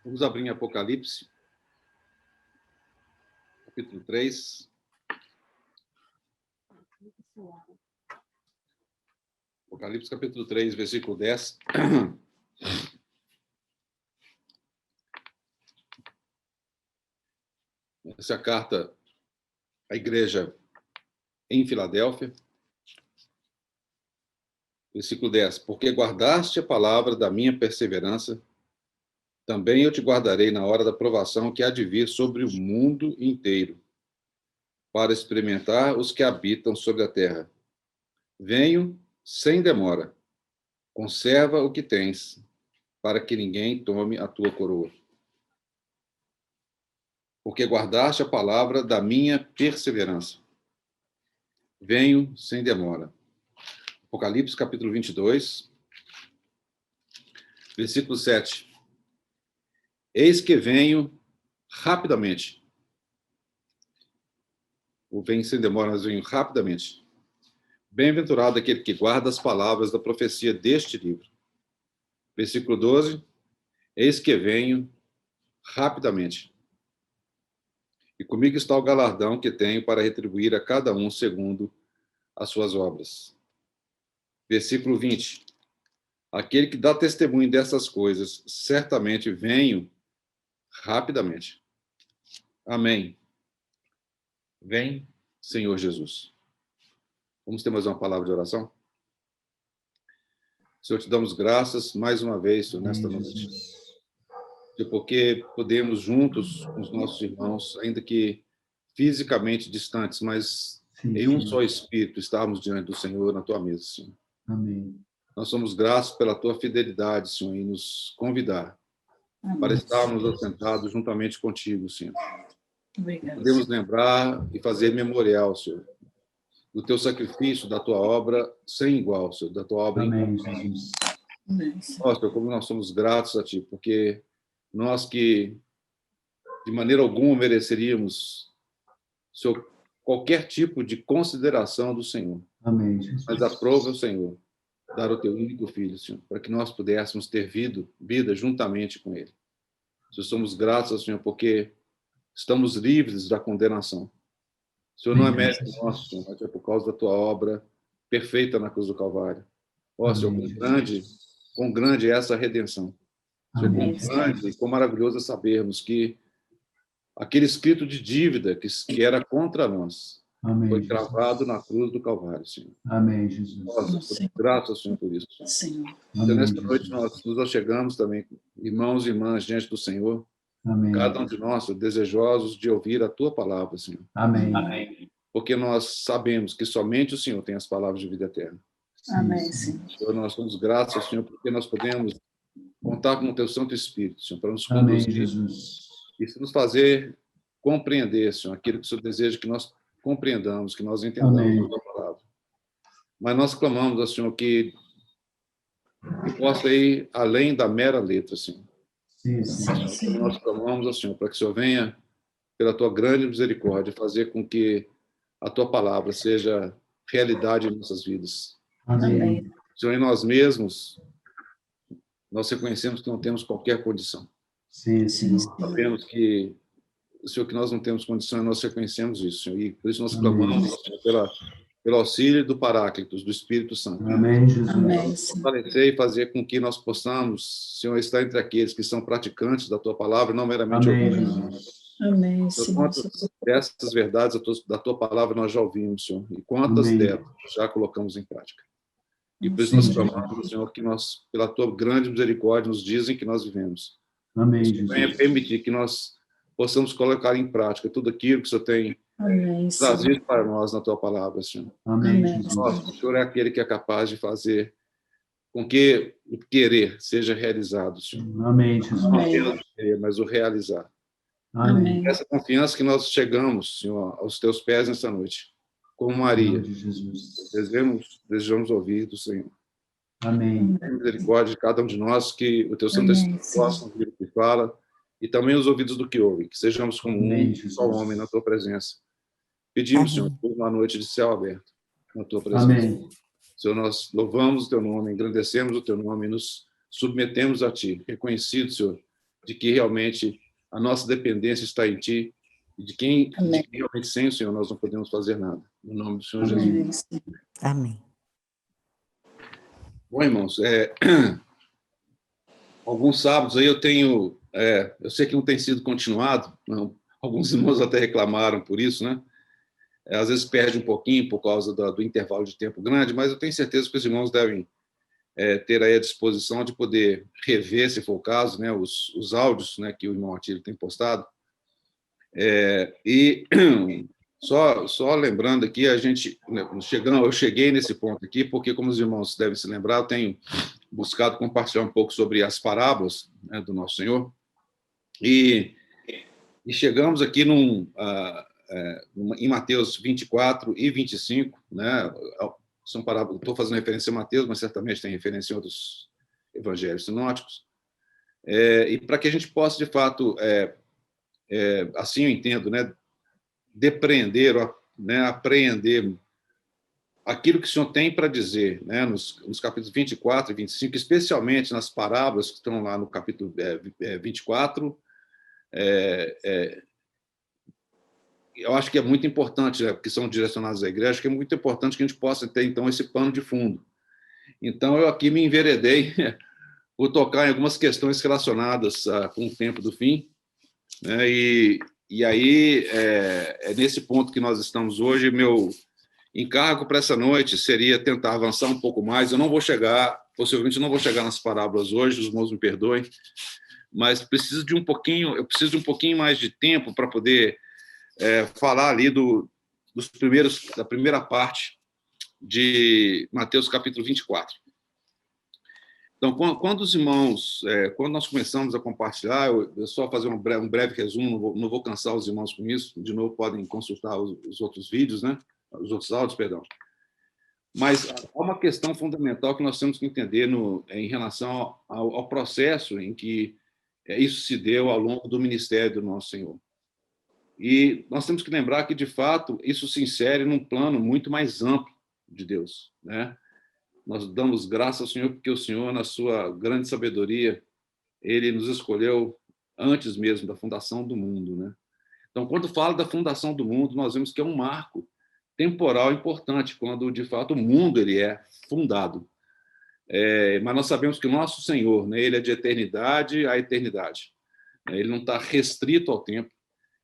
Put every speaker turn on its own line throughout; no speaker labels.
Vamos abrir em Apocalipse, capítulo 3. Apocalipse, capítulo 3, versículo 10. Essa é a carta à igreja em Filadélfia. Versículo 10. Porque guardaste a palavra da minha perseverança, também eu te guardarei na hora da provação que há de vir sobre o mundo inteiro, para experimentar os que habitam sobre a terra. Venho sem demora. Conserva o que tens, para que ninguém tome a tua coroa. Porque guardaste a palavra da minha perseverança. Venho sem demora. Apocalipse, capítulo 22, versículo 7. Eis que venho rapidamente. O venho sem demora, mas venho rapidamente. Bem-aventurado aquele que guarda as palavras da profecia deste livro. Versículo 12. Eis que venho rapidamente. E comigo está o galardão que tenho para retribuir a cada um segundo as suas obras. Versículo 20. Aquele que dá testemunho dessas coisas, certamente venho rapidamente. Amém. Vem, Senhor Jesus. Vamos ter mais uma palavra de oração? Senhor, te damos graças mais uma vez, Senhor, nesta noite. Porque podemos juntos com os nossos irmãos, ainda que fisicamente distantes, mas em um só espírito, estarmos diante do Senhor na tua mesa, Senhor.
Amém.
Nós somos gratos pela tua fidelidade, Senhor, em nos convidar para estarmos assentados juntamente contigo, Senhor.
Obrigada.
Podemos lembrar e fazer memorial, Senhor, do teu sacrifício, da tua obra sem igual, Senhor, da tua obra incomparável. Ó, Senhor, como nós somos gratos a ti, porque nós que de maneira alguma mereceríamos, Senhor, qualquer tipo de consideração do Senhor.
Amém, Jesus.
Mas aprova o Senhor dar o teu único filho, Senhor, para que nós pudéssemos ter vida juntamente com ele. Senhor, somos gratos ao Senhor porque estamos livres da condenação. Senhor, não é mérito nosso, Senhor, mas é por causa da tua obra perfeita na cruz do Calvário. Ó, Senhor, quão grande é essa redenção. Senhor, quão grande e quão maravilhoso é sabermos que aquele escrito de dívida que era contra nós foi cravado na cruz do Calvário, Senhor.
Amém, Jesus.
Nós somos gratos ao Senhor por isso.
Senhor.
Então, nesta noite, nós nos achegamos também, irmãos e irmãs, diante do Senhor.
Amém.
Cada um de nós, desejosos de ouvir a tua palavra, Senhor.
Amém.
Amém. Porque nós sabemos que somente o Senhor tem as palavras de vida eterna.
Amém, Senhor.
Senhor, nós somos gratos ao Senhor porque nós podemos contar com o teu Santo Espírito, Senhor, para nos
Amém,
conduzir
Jesus.
e nos fazer compreender, Senhor, aquilo que o Senhor deseja que nós compreendamos, que nós entendamos
Amém.
a tua palavra. Mas nós clamamos ao Senhor que possa ir além da mera letra, Senhor.
Sim.
Nós clamamos ao Senhor para que o Senhor venha, pela tua grande misericórdia, fazer com que a tua palavra seja realidade em nossas vidas.
Amém.
Senhor, em nós mesmos, nós reconhecemos que não temos qualquer condição.
Sim.
Sabemos que, Senhor, que nós não temos condição, nós reconhecemos isso, Senhor, e por isso nós clamamos, Senhor, pelo auxílio do Paráclitos, do Espírito Santo.
Amém, Jesus.
Amém,
Fortalecer e fazer com que nós possamos, Senhor, estar entre aqueles que são praticantes da tua palavra, não meramente
Amém,
ouvintes.
Jesus.
Amém,
Senhor,
Senhor.
quantas dessas verdades da tua palavra nós já ouvimos, Senhor, e quantas
Amém.
delas já colocamos em prática. E por isso nós clamamos, Senhor, que nós, pela tua grande misericórdia, nos dizem que nós vivemos.
Amém,
Senhor, venha
Jesus.
permitir que nós possamos colocar em prática tudo aquilo que o Senhor tem
Amém, Senhor.
trazido para nós na tua palavra, Senhor.
Amém,
Amém.
Jesus.
Nossa, o Senhor é aquele que é capaz de fazer com que o querer seja realizado, Senhor.
Amém, Jesus.
Não apenas o querer, mas o realizar.
Amém.
Essa confiança que nós chegamos, Senhor, aos teus pés nessa noite, como
Em
Maria,
nome de Jesus.
desejamos ouvir do Senhor.
Amém.
Tenha misericórdia de cada um de nós, que o teu Santo
Amém,
Espírito
Senhor.
possa ouvir o que fala, e também os ouvidos do que ouve, que sejamos como
Amém,
um
Jesus.
só homem na tua presença. Pedimos, Senhor, por uma noite de céu aberto na tua presença.
Amém.
Senhor, nós louvamos o teu nome, engrandecemos o teu nome, nos submetemos a ti, reconhecido, Senhor, de que realmente a nossa dependência está em Ti, e de que realmente sem o Senhor nós não podemos fazer nada. No nome do Senhor Jesus.
Amém, Senhor.
Amém.
Bom, irmãos, alguns sábados aí eu sei que não tem sido continuado, não, alguns irmãos até reclamaram por isso, né? Às vezes perde um pouquinho por causa do intervalo de tempo grande, mas eu tenho certeza que os irmãos devem ter aí a disposição de poder rever, se for o caso, né, os áudios, né, que o irmão Atílio tem postado. E só lembrando aqui, eu cheguei nesse ponto aqui, porque, como os irmãos devem se lembrar, eu tenho buscado compartilhar um pouco sobre as parábolas, né, do Nosso Senhor, e chegamos aqui em Mateus 24 e 25, né, são parábolas, estou fazendo referência a Mateus, mas certamente tem referência em outros evangelhos sinóticos, e para que a gente possa, de fato, assim eu entendo, né, depreender, né, apreender aquilo que o Senhor tem para dizer, né, nos capítulos 24 e 25, especialmente nas parábolas que estão lá no capítulo 24, eu acho que é muito importante, né, porque são direcionados à igreja, acho que é muito importante que a gente possa ter, então, esse pano de fundo. Então, eu aqui me enveredei por tocar em algumas questões relacionadas com o tempo do fim, né, e aí, é nesse ponto que nós estamos hoje. Meu encargo para essa noite seria tentar avançar um pouco mais. Eu não vou chegar, possivelmente não vou chegar nas parábolas hoje, os irmãos me perdoem, mas preciso de um pouquinho mais de tempo para poder falar ali da primeira parte de Mateus capítulo 24. Então, quando os irmãos, quando nós começamos a compartilhar, eu só fazer um breve resumo, não vou cansar os irmãos com isso, de novo podem consultar os outros vídeos, né? Os outros áudios, perdão. Mas há uma questão fundamental que nós temos que entender em relação ao processo em que isso se deu ao longo do ministério do Nosso Senhor. E nós temos que lembrar que, de fato, isso se insere num plano muito mais amplo de Deus, né? Nós damos graças ao Senhor porque o Senhor, na sua grande sabedoria, Ele nos escolheu antes mesmo da fundação do mundo, né? Então, quando fala da fundação do mundo, nós vemos que é um marco temporal importante, quando, de fato, o mundo ele é fundado. Mas nós sabemos que o nosso Senhor, né, Ele é de eternidade a eternidade. Ele não está restrito ao tempo,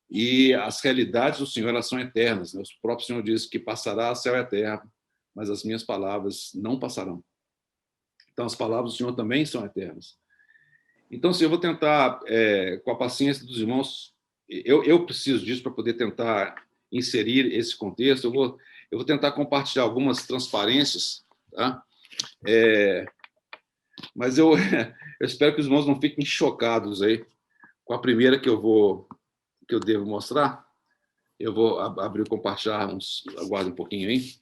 e as realidades do Senhor, elas são eternas, né? O próprio Senhor diz que passará céu e terra, mas as minhas palavras não passarão. Então, as palavras do Senhor também são eternas. Então, eu vou tentar, com a paciência dos irmãos, eu preciso disso para poder tentar inserir esse contexto. Eu vou tentar compartilhar algumas transparências, tá? Mas eu espero que os irmãos não fiquem chocados aí com a primeira que eu devo mostrar. Eu vou abrir o compartilhar, aguarde um pouquinho aí.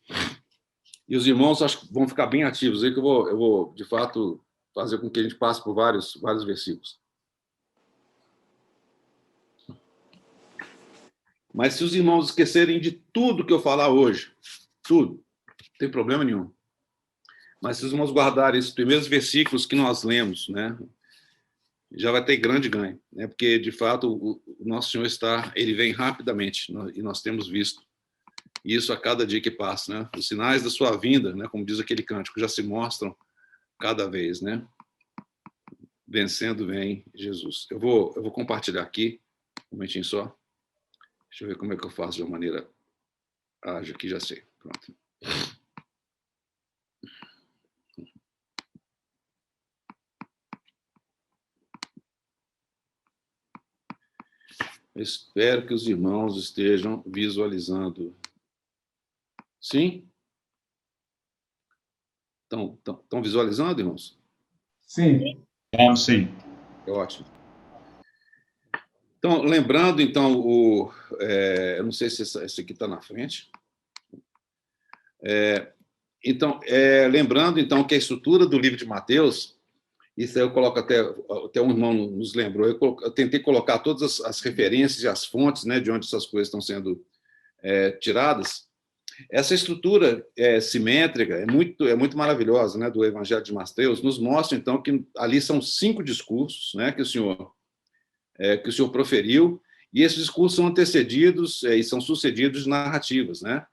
E os irmãos acho que vão ficar bem ativos aí, que eu vou de fato, fazer com que a gente passe por vários versículos. Mas se os irmãos esquecerem de tudo que eu falar hoje, tudo, não tem problema nenhum. Mas se os irmãos guardarem esses primeiros versículos que nós lemos, né, já vai ter grande ganho, né, porque, de fato, o nosso Senhor ele vem rapidamente, e nós temos visto isso a cada dia que passa, né? Os sinais da sua vinda, né, como diz aquele cântico, já se mostram cada vez, né? Vencendo vem Jesus. Eu vou compartilhar aqui, um momentinho só. Deixa eu ver como é que eu faço de uma maneira ágil aqui, já sei. Pronto. Eu espero que os irmãos estejam visualizando. Sim? Estão visualizando, irmãos?
Sim.
Sim.
É ótimo. Então, lembrando, então, eu não sei se esse aqui está na frente. Lembrando, então, que a estrutura do livro de Mateus, isso aí eu coloco até um irmão nos lembrou, eu tentei colocar todas as referências e as fontes, né, de onde essas coisas estão sendo tiradas. Essa estrutura simétrica é muito maravilhosa, né, do Evangelho de Mateus, nos mostra, então, que ali são 5 discursos, né, que o Senhor que o Senhor proferiu, e esses discursos são antecedidos e são sucedidos de narrativas, né?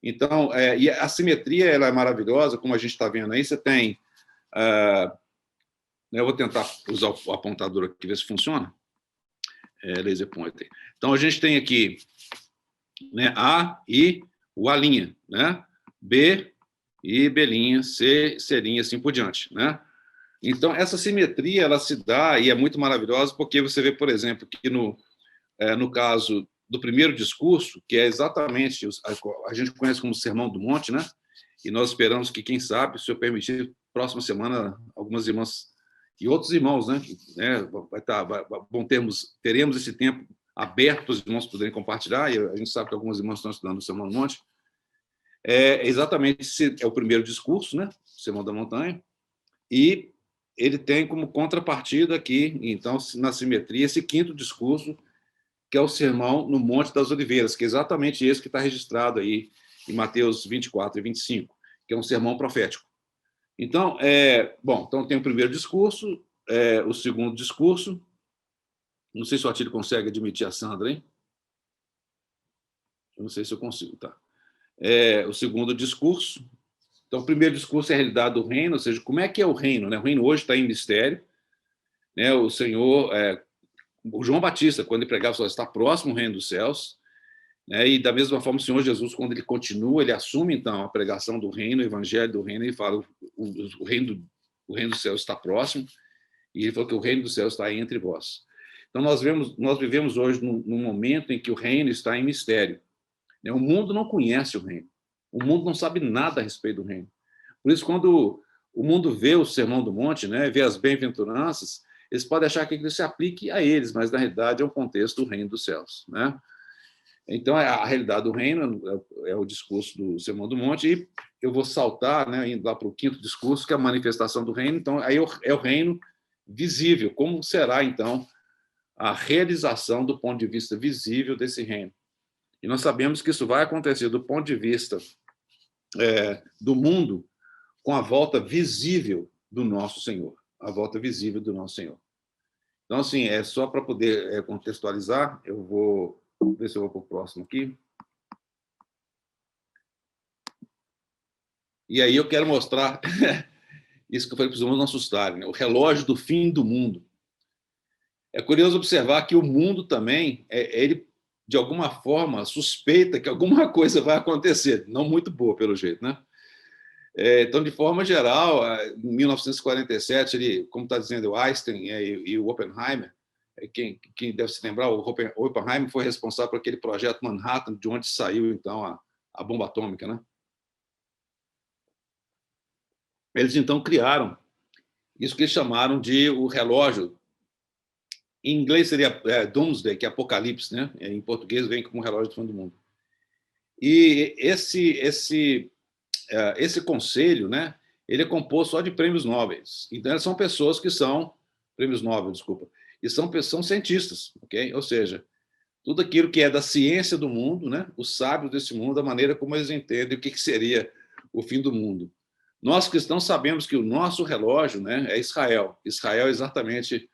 Então, e a simetria ela é maravilhosa, como a gente está vendo aí. Você tem... eu vou tentar usar o apontador aqui, ver se funciona. Laser pointer. Então, a gente tem aqui, né, A e o A', né? B e B', C, C', assim por diante, né? Então, essa simetria, ela se dá, e é muito maravilhosa, porque você vê, por exemplo, que no caso do primeiro discurso, que é exatamente, a gente conhece como Sermão do Monte, né? E nós esperamos que, quem sabe, se eu permitir, próxima semana, algumas irmãs e outros irmãos, né? Teremos esse tempo aberto para os irmãos poderem compartilhar, e a gente sabe que algumas irmãs estão estudando o Sermão do Monte. Exatamente esse é o primeiro discurso, né? Sermão da Montanha, e ele tem como contrapartida aqui, então, na simetria, esse quinto discurso, que é o Sermão no Monte das Oliveiras, que é exatamente esse que está registrado aí em Mateus 24 e 25, que é um sermão profético. Então, então tem o primeiro discurso, o segundo discurso. Não sei se o Atílio consegue admitir a Sandra, hein? Eu não sei se eu consigo, tá? O segundo discurso. Então, o primeiro discurso é a realidade do reino, ou seja, como é que é o reino, né? O reino hoje está em mistério, né? O Senhor, o João Batista, quando ele pregava, falou: está próximo o reino dos céus, né? E da mesma forma, o Senhor Jesus, quando ele continua, ele assume então a pregação do reino, o evangelho do reino, e fala: o reino dos céus está próximo, e ele falou que o reino dos céus está aí entre vós. Então, nós vivemos hoje num momento em que o reino está em mistério, né? O mundo não conhece o reino. O mundo não sabe nada a respeito do reino. Por isso, quando o mundo vê o Sermão do Monte, né, vê as bem-aventuranças, eles podem achar que aquilo se aplique a eles, mas, na realidade, é um contexto do reino dos céus, né? Então, a realidade do reino é o discurso do Sermão do Monte, e eu vou saltar, né, indo lá para o quinto discurso, que é a manifestação do reino. Então, aí é o reino visível. Como será, então, a realização do ponto de vista visível desse reino? E nós sabemos que isso vai acontecer do ponto de vista do mundo, com a volta visível do nosso Senhor. A volta visível do nosso Senhor. Então, assim, só para poder contextualizar, eu vou ver se eu vou para o próximo aqui. E aí eu quero mostrar isso que eu falei para os irmãos não assustarem, né? O relógio do fim do mundo. É curioso observar que o mundo também, ele, de alguma forma, suspeita que alguma coisa vai acontecer, não muito boa, pelo jeito, né? Então, de forma geral, em 1947, ele, como está dizendo o Einstein e o Oppenheimer, quem deve se lembrar, o Oppenheimer foi responsável por aquele projeto Manhattan, de onde saiu, então, a bomba atômica, né? Eles, então, criaram isso que eles chamaram de o relógio. Em inglês seria Doomsday, que é Apocalipse, né? Em português vem como relógio do fim do mundo. E esse conselho, né, ele é composto só de prêmios Nobel. Então, são pessoas que são prêmios Nobel, desculpa, e são cientistas, ok? Ou seja, tudo aquilo que é da ciência do mundo, né, os sábios desse mundo, a maneira como eles entendem o que seria o fim do mundo. Nós cristãos sabemos que o nosso relógio, né, é Israel. Israel é exatamente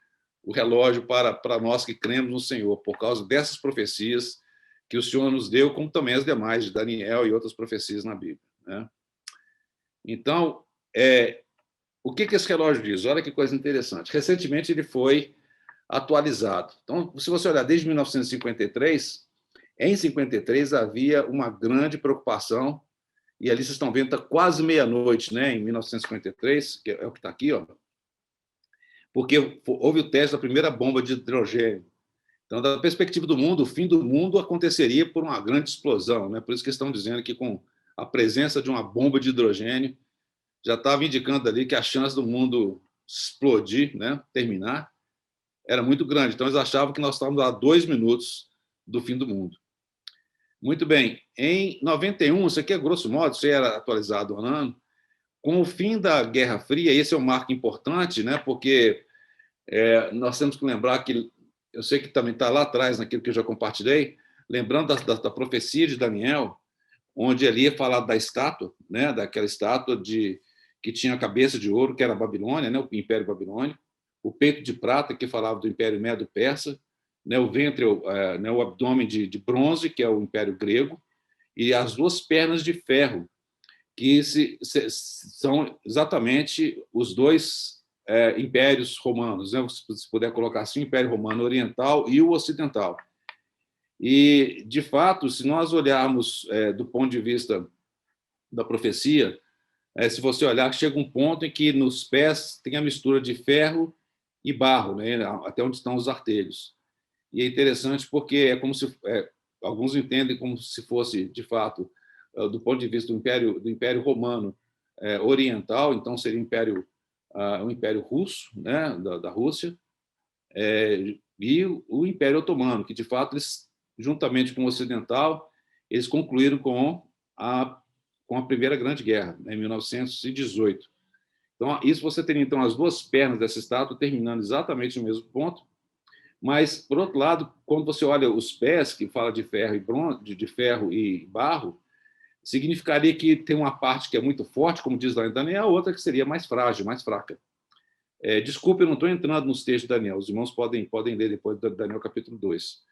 o relógio para nós que cremos no Senhor, por causa dessas profecias que o Senhor nos deu, como também as demais, de Daniel e outras profecias na Bíblia, né? Então, o que esse relógio diz? Olha que coisa interessante. Recentemente, ele foi atualizado. Então, se você olhar desde 1953, em 53 havia uma grande preocupação, e ali vocês estão vendo, está quase meia-noite, né, em 1953, que é o que está aqui, ó, porque houve o teste da primeira bomba de hidrogênio. Então, da perspectiva do mundo, o fim do mundo aconteceria por uma grande explosão, né? Por isso que estão dizendo que, com a presença de uma bomba de hidrogênio, já estava indicando ali que a chance do mundo explodir, né, terminar, era muito grande. Então, eles achavam que nós estávamos a 2 minutos do fim do mundo. Muito bem. Em 91, isso aqui é grosso modo, isso era atualizado ano a ano, com o fim da Guerra Fria, esse é um marco importante, né, porque nós temos que lembrar que, eu sei que também está lá atrás, naquilo que eu já compartilhei, lembrando da profecia de Daniel, onde ali é falado da estátua, né, daquela estátua que tinha a cabeça de ouro, que era a Babilônia, né, o Império Babilônico, o peito de prata, que falava do Império Medo-Persa, né, o ventre, né, o abdômen de bronze, que é o Império Grego, e as duas pernas de ferro, que são exatamente os dois impérios romanos, né? Se puder colocar assim, o Império Romano Oriental e o Ocidental. E, de fato, se nós olharmos do ponto de vista da profecia, se você olhar, chega um ponto em que nos pés tem a mistura de ferro e barro, né? Até onde estão os artelhos. E é interessante porque é como se alguns entendem como se fosse, de fato, do ponto de vista do Império Romano Oriental, então seria o Império Russo, né, da Rússia, e o Império Otomano, que, de fato, eles, juntamente com o Ocidental, eles concluíram com a Primeira Grande Guerra, né, em 1918. Então, isso você teria, então, as duas pernas dessa estátua terminando exatamente no mesmo ponto, mas, por outro lado, quando você olha os pés, que fala de ferro e bronze, de ferro e barro, significaria que tem uma parte que é muito forte, como diz lá em Daniel, a outra que seria mais frágil, mais fraca. Desculpe, eu não estou entrando nos textos de Daniel, os irmãos podem ler depois de Daniel capítulo 2.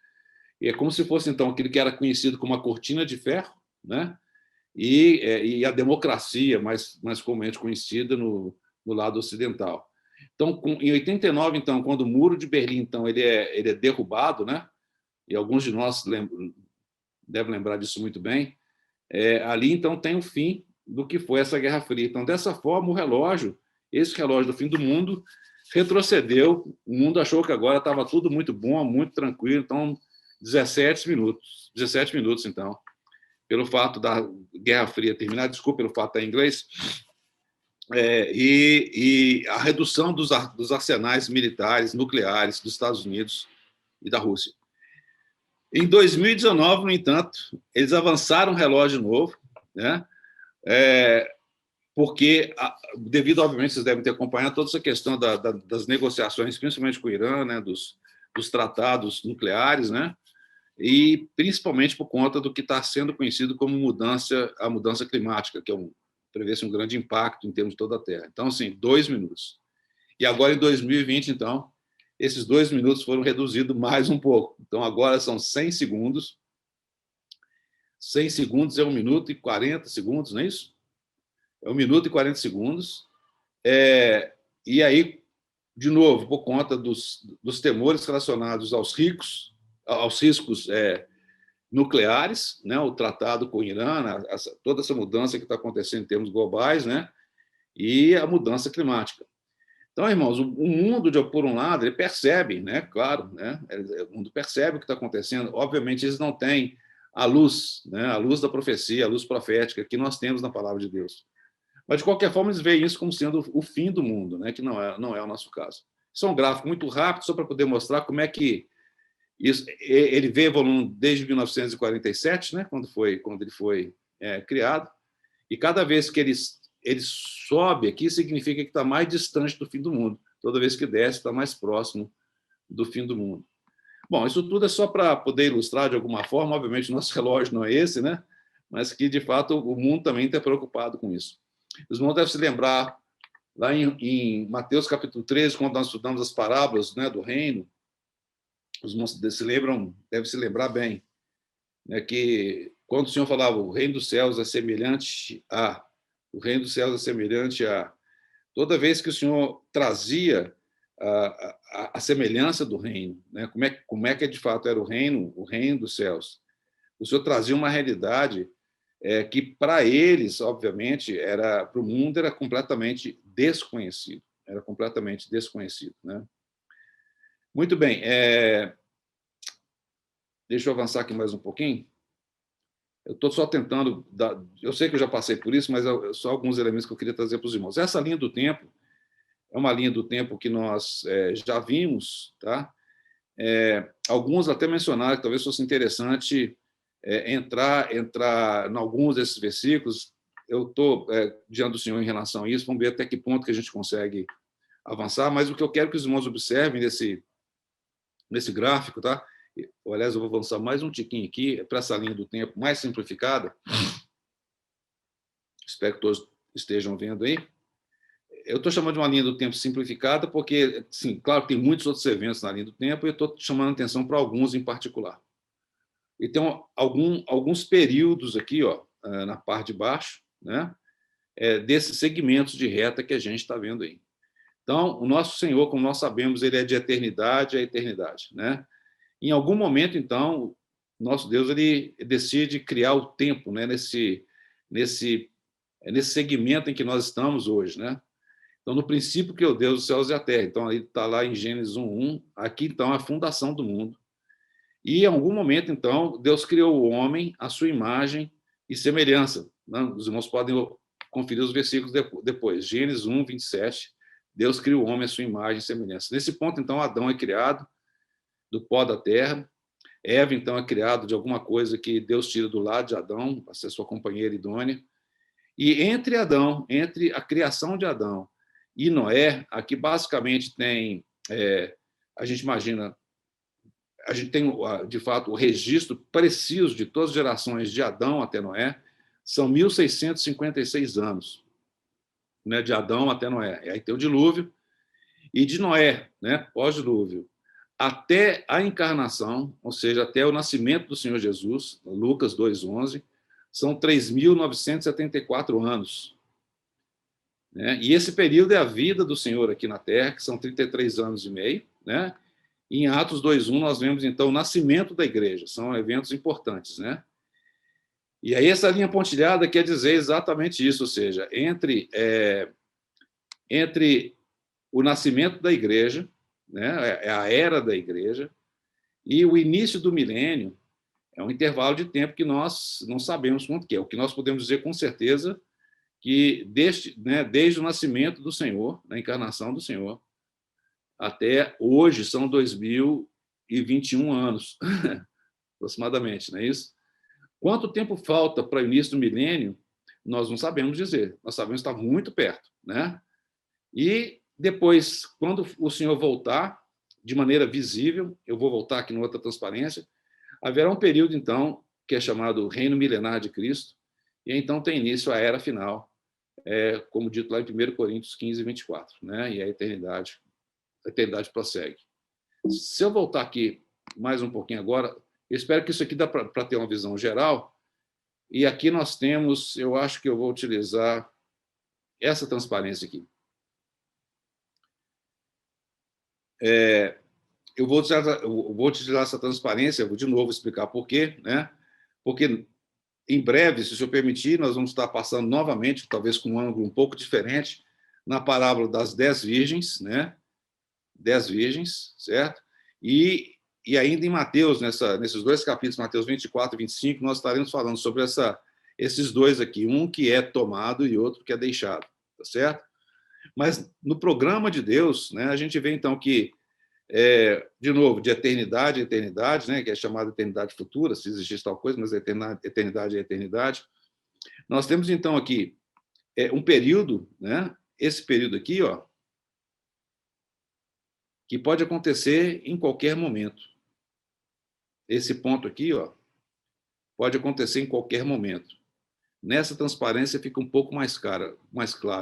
E é como se fosse, então, aquilo que era conhecido como a cortina de ferro, né? E a democracia, mais comumente conhecida no lado ocidental. Então, em 89, então, quando o Muro de Berlim, então, ele é derrubado, né? E alguns de nós devem lembrar disso muito bem. Ali, então, tem o fim do que foi essa Guerra Fria. Então, dessa forma, esse relógio do fim do mundo, retrocedeu. O mundo achou que agora estava tudo muito bom, muito tranquilo. Então, 17 minutos, então, pelo fato da Guerra Fria terminar, desculpa pelo fato de estar em inglês, e a redução dos arsenais militares nucleares dos Estados Unidos e da Rússia. Em 2019, no entanto, eles avançaram um relógio novo, né? Porque, devido, obviamente, vocês devem ter acompanhado toda essa questão das negociações, principalmente com o Irã, né? dos tratados nucleares, né? E principalmente por conta do que está sendo conhecido como a mudança climática, que prevê-se um grande impacto em termos de toda a Terra. Então, assim, 2 minutos. E agora, em 2020, então, esses 2 minutos foram reduzidos mais um pouco. Então, agora são 100 segundos. 100 segundos é 1 minuto e 40 segundos, não é isso? É 1 minuto e 40 segundos. E aí, de novo, por conta dos temores relacionados aos riscos nucleares, né? O tratado com o Irã, toda essa mudança que está acontecendo em termos globais, né? E a mudança climática. Então, irmãos, o mundo, por um lado, ele percebe, né? Claro, né? O mundo percebe o que está acontecendo. Obviamente, eles não têm a luz, né? A luz da profecia, a luz profética que nós temos na palavra de Deus. Mas, de qualquer forma, eles veem isso como sendo o fim do mundo, né? Que não é o nosso caso. Isso é um gráfico muito rápido, só para poder mostrar como é que isso, ele veio evoluindo desde 1947, né? Quando ele foi criado, e cada vez que ele sobe aqui, significa que está mais distante do fim do mundo. Toda vez que desce, está mais próximo do fim do mundo. Bom, isso tudo é só para poder ilustrar de alguma forma. Obviamente, nosso relógio não é esse, né? Mas que, de fato, o mundo também está preocupado com isso. Os irmãos devem se lembrar, lá em Mateus capítulo 13, quando nós estudamos as parábolas, né, do reino, os irmãos devem se lembrar bem, né, que quando o Senhor falava o reino dos céus é semelhante a... O reino dos céus é semelhante a... Toda vez que o Senhor trazia a semelhança do reino, né? Como é que de fato era o reino dos céus, o Senhor trazia uma realidade que para eles, obviamente, para o mundo era completamente desconhecido, né? Muito bem, deixa eu avançar aqui mais um pouquinho. Eu estou só tentando eu sei que eu já passei por isso, mas só alguns elementos que eu queria trazer para os irmãos. Essa linha do tempo é uma linha do tempo que nós já vimos, tá? Alguns até mencionaram que talvez fosse interessante entrar em alguns desses versículos. Eu estou diante do Senhor em relação a isso, vamos ver até que ponto que a gente consegue avançar, mas o que eu quero que os irmãos observem nesse gráfico, tá? Aliás, eu vou avançar mais um tiquinho aqui para essa linha do tempo mais simplificada. Espero que todos estejam vendo aí. eu estou chamando de uma linha do tempo simplificada porque, sim, claro que tem muitos outros eventos na linha do tempo e eu estou chamando a atenção para alguns em particular. Então, alguns períodos aqui, ó, na parte de baixo, né, desses segmentos de reta que a gente está vendo aí. Então, o nosso Senhor, como nós sabemos, ele é de eternidade a eternidade, né? Em algum momento, então, nosso Deus ele decide criar o tempo, né, nesse segmento em que nós estamos hoje, né? Então, no princípio criou Deus os céus e a terra. Então, ele está lá em Gênesis 1:1. Aqui, então, é a fundação do mundo. E, em algum momento, então, Deus criou o homem à sua imagem e semelhança. Né? Os irmãos podem conferir os versículos depois. Gênesis 1:27. Deus criou o homem à sua imagem e semelhança. Nesse ponto, então, Adão é criado do pó da terra. Eva, então, é criado de alguma coisa que Deus tira do lado de Adão, para ser sua companheira idônea. E entre a criação de Adão e Noé, aqui basicamente tem, a gente imagina, a gente tem, de fato, o registro preciso de todas as gerações de Adão até Noé, são 1.656 anos, né, de Adão até Noé. E aí tem o dilúvio, e de Noé, né, pós-dilúvio, até a encarnação, ou seja, até o nascimento do Senhor Jesus, Lucas 2:11, são 3.974 anos. Né? E esse período é a vida do Senhor aqui na Terra, que são 33 anos e meio. Né? E em Atos 2:1 nós vemos, então, o nascimento da igreja. São eventos importantes. Né? E aí essa linha pontilhada quer dizer exatamente isso, ou seja, entre o nascimento da igreja, né? É a era da igreja, e o início do milênio, é um intervalo de tempo que nós não sabemos quanto que é. O que nós podemos dizer com certeza que desde o nascimento do Senhor, na encarnação do Senhor, até hoje são 2021 anos, aproximadamente, não é isso? Quanto tempo falta para o início do milênio, nós não sabemos dizer. Nós sabemos que está muito perto. Né? E depois, quando o Senhor voltar, de maneira visível, eu vou voltar aqui em outra transparência, haverá um período, então, que é chamado Reino Milenar de Cristo, e então tem início a era final, como dito lá em 1 Coríntios 15:24, né? E a eternidade prossegue. Se eu voltar aqui mais um pouquinho agora, eu espero que isso aqui dá para ter uma visão geral, e aqui nós temos, eu acho que eu vou utilizar essa transparência aqui. Eu vou utilizar essa transparência, vou de novo explicar por quê, né? Porque em breve, se o senhor permitir, nós vamos estar passando novamente, talvez com um ângulo um pouco diferente, na parábola das 10 virgens, né? 10 virgens, certo? E ainda em Mateus, nesses dois capítulos, Mateus 24 e 25, nós estaremos falando sobre esses dois aqui, um que é tomado e outro que é deixado, tá certo? Mas no programa de Deus, né, a gente vê então que, de novo, de eternidade a eternidade, né, que é chamada eternidade futura, se existisse tal coisa, mas eternidade é eternidade. Nós temos então aqui um período, né, esse período aqui, ó, que pode acontecer em qualquer momento. Esse ponto aqui, ó, pode acontecer em qualquer momento. Nessa transparência fica um pouco mais claro,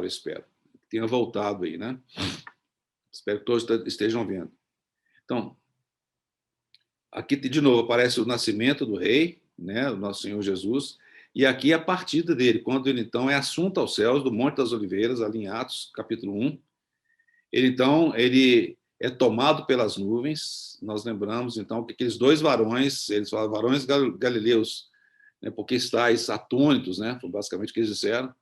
espero. Tenha voltado aí, né? Espero que todos estejam vendo. Então, aqui de novo aparece o nascimento do rei, né, o nosso Senhor Jesus, e aqui a partida dele, quando ele então é assunto aos céus do Monte das Oliveiras, ali em Atos, capítulo 1. Ele é tomado pelas nuvens. Nós lembramos então que aqueles dois varões, eles falam varões galileus, né, porque estáis atônitos, né, foi basicamente o que eles disseram.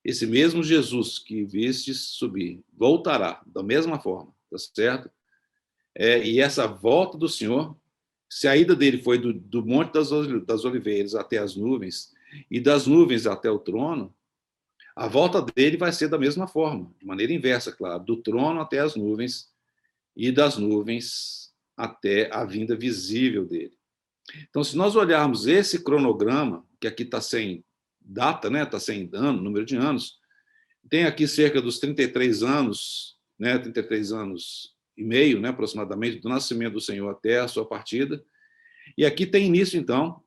Esse mesmo Jesus que vistes subir voltará da mesma forma, tá certo? E essa volta do Senhor, se a ida dele foi do Monte das Oliveiras até as nuvens, e das nuvens até o trono, a volta dele vai ser da mesma forma, de maneira inversa, claro, do trono até as nuvens, e das nuvens até a vinda visível dele. Então, se nós olharmos esse cronograma, que aqui está sem data, né, está sem ano, número de anos, tem aqui cerca dos 33 anos, né, 33 anos e meio, né, aproximadamente, do nascimento do Senhor até a sua partida. E aqui tem início, então,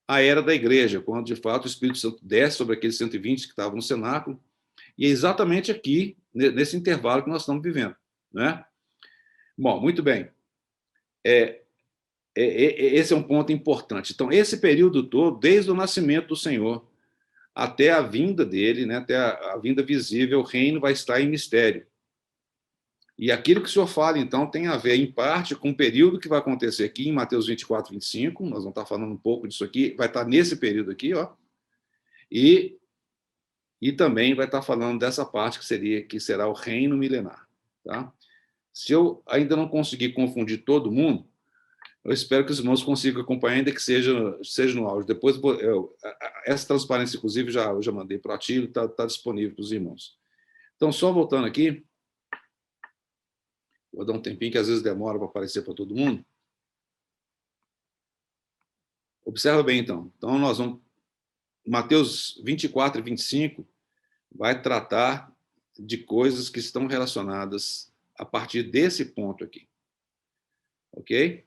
a era da igreja, quando, de fato, o Espírito Santo desce sobre aqueles 120 que estavam no cenáculo, E é exatamente aqui, nesse intervalo que nós estamos vivendo, né? Bom, muito bem. Esse é um ponto importante. Então, esse período todo, desde o nascimento do Senhor até a vinda dele, né, até a vinda visível, o reino vai estar em mistério. E aquilo que o Senhor fala, então, tem a ver, em parte, com o período que vai acontecer aqui, em Mateus 24, 25, nós vamos estar falando um pouco disso aqui, vai estar nesse período aqui, ó, e também vai estar falando dessa parte que será o reino milenar. Tá? Se eu ainda não conseguir confundir todo mundo, eu espero que os irmãos consigam acompanhar, ainda que seja no áudio. Depois, essa transparência, inclusive, eu já mandei para o Atílio, está disponível para os irmãos. Então, só voltando aqui, vou dar um tempinho que às vezes demora para aparecer para todo mundo. Observa bem, então. Então, nós vamos... Mateus 24 e 25 vai tratar de coisas que estão relacionadas a partir desse ponto aqui. Ok?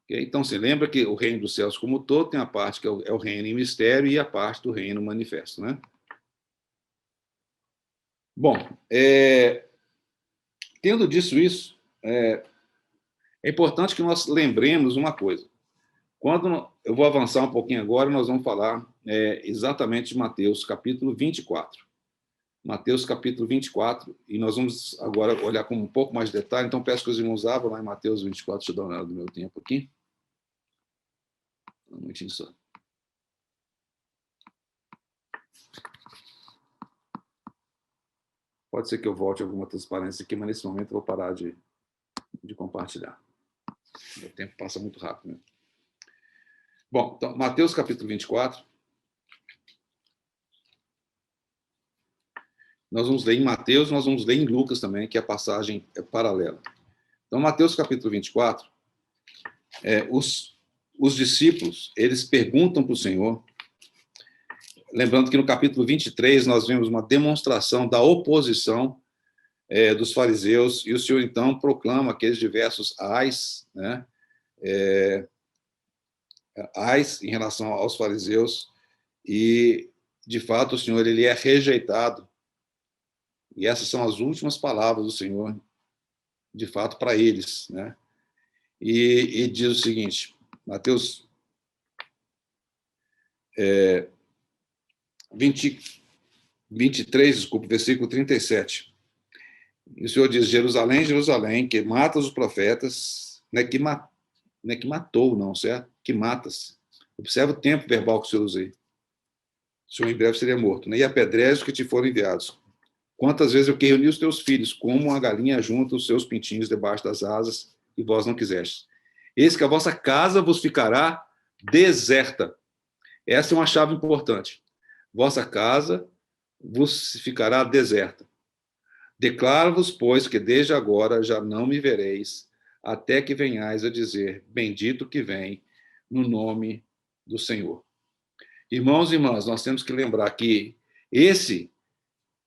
Então, se lembra que o reino dos céus como todo tem a parte que é o reino em mistério e a parte do reino manifesto, né? Bom, tendo dito isso, é importante que nós lembremos uma coisa. Quando eu vou avançar um pouquinho agora, nós vamos falar exatamente de Mateus, capítulo 24. Mateus, capítulo 24, e nós vamos agora olhar com um pouco mais de detalhe, então peço que os irmãos abram lá em Mateus 24, deixa eu dar uma olhada do meu tempo aqui. Um minutinho só. Pode ser que eu volte alguma transparência aqui, mas nesse momento eu vou parar de compartilhar. O tempo passa muito rápido mesmo. Bom, então, Mateus capítulo 24. Nós vamos ler em Mateus, nós vamos ler em Lucas também, que a passagem é paralela. Então, Mateus capítulo 24, os discípulos, eles perguntam para o Senhor, lembrando que no capítulo 23 nós vemos uma demonstração da oposição dos fariseus, e o Senhor, então, proclama aqueles diversos ais, né? Ais em relação aos fariseus, e, de fato, o Senhor ele é rejeitado. E essas são as últimas palavras do Senhor, de fato, para eles, né? E diz o seguinte, Mateus 23, desculpa, versículo 37. E o Senhor diz, Jerusalém, Jerusalém, que matas os profetas, não é que matou, não, certo? Que matas. Observa o tempo verbal que o Senhor usei. O Senhor em breve seria morto, né? E apedreja os que te foram enviados. Quantas vezes eu que reuni os teus filhos, como uma galinha junta os seus pintinhos debaixo das asas, e vós não quisestes. Eis que a vossa casa vos ficará deserta. Essa é uma chave importante. Vossa casa vos ficará deserta. Declaro-vos, pois, que desde agora já não me vereis, até que venhais a dizer, bendito que vem, no nome do Senhor. Irmãos e irmãs, nós temos que lembrar que esse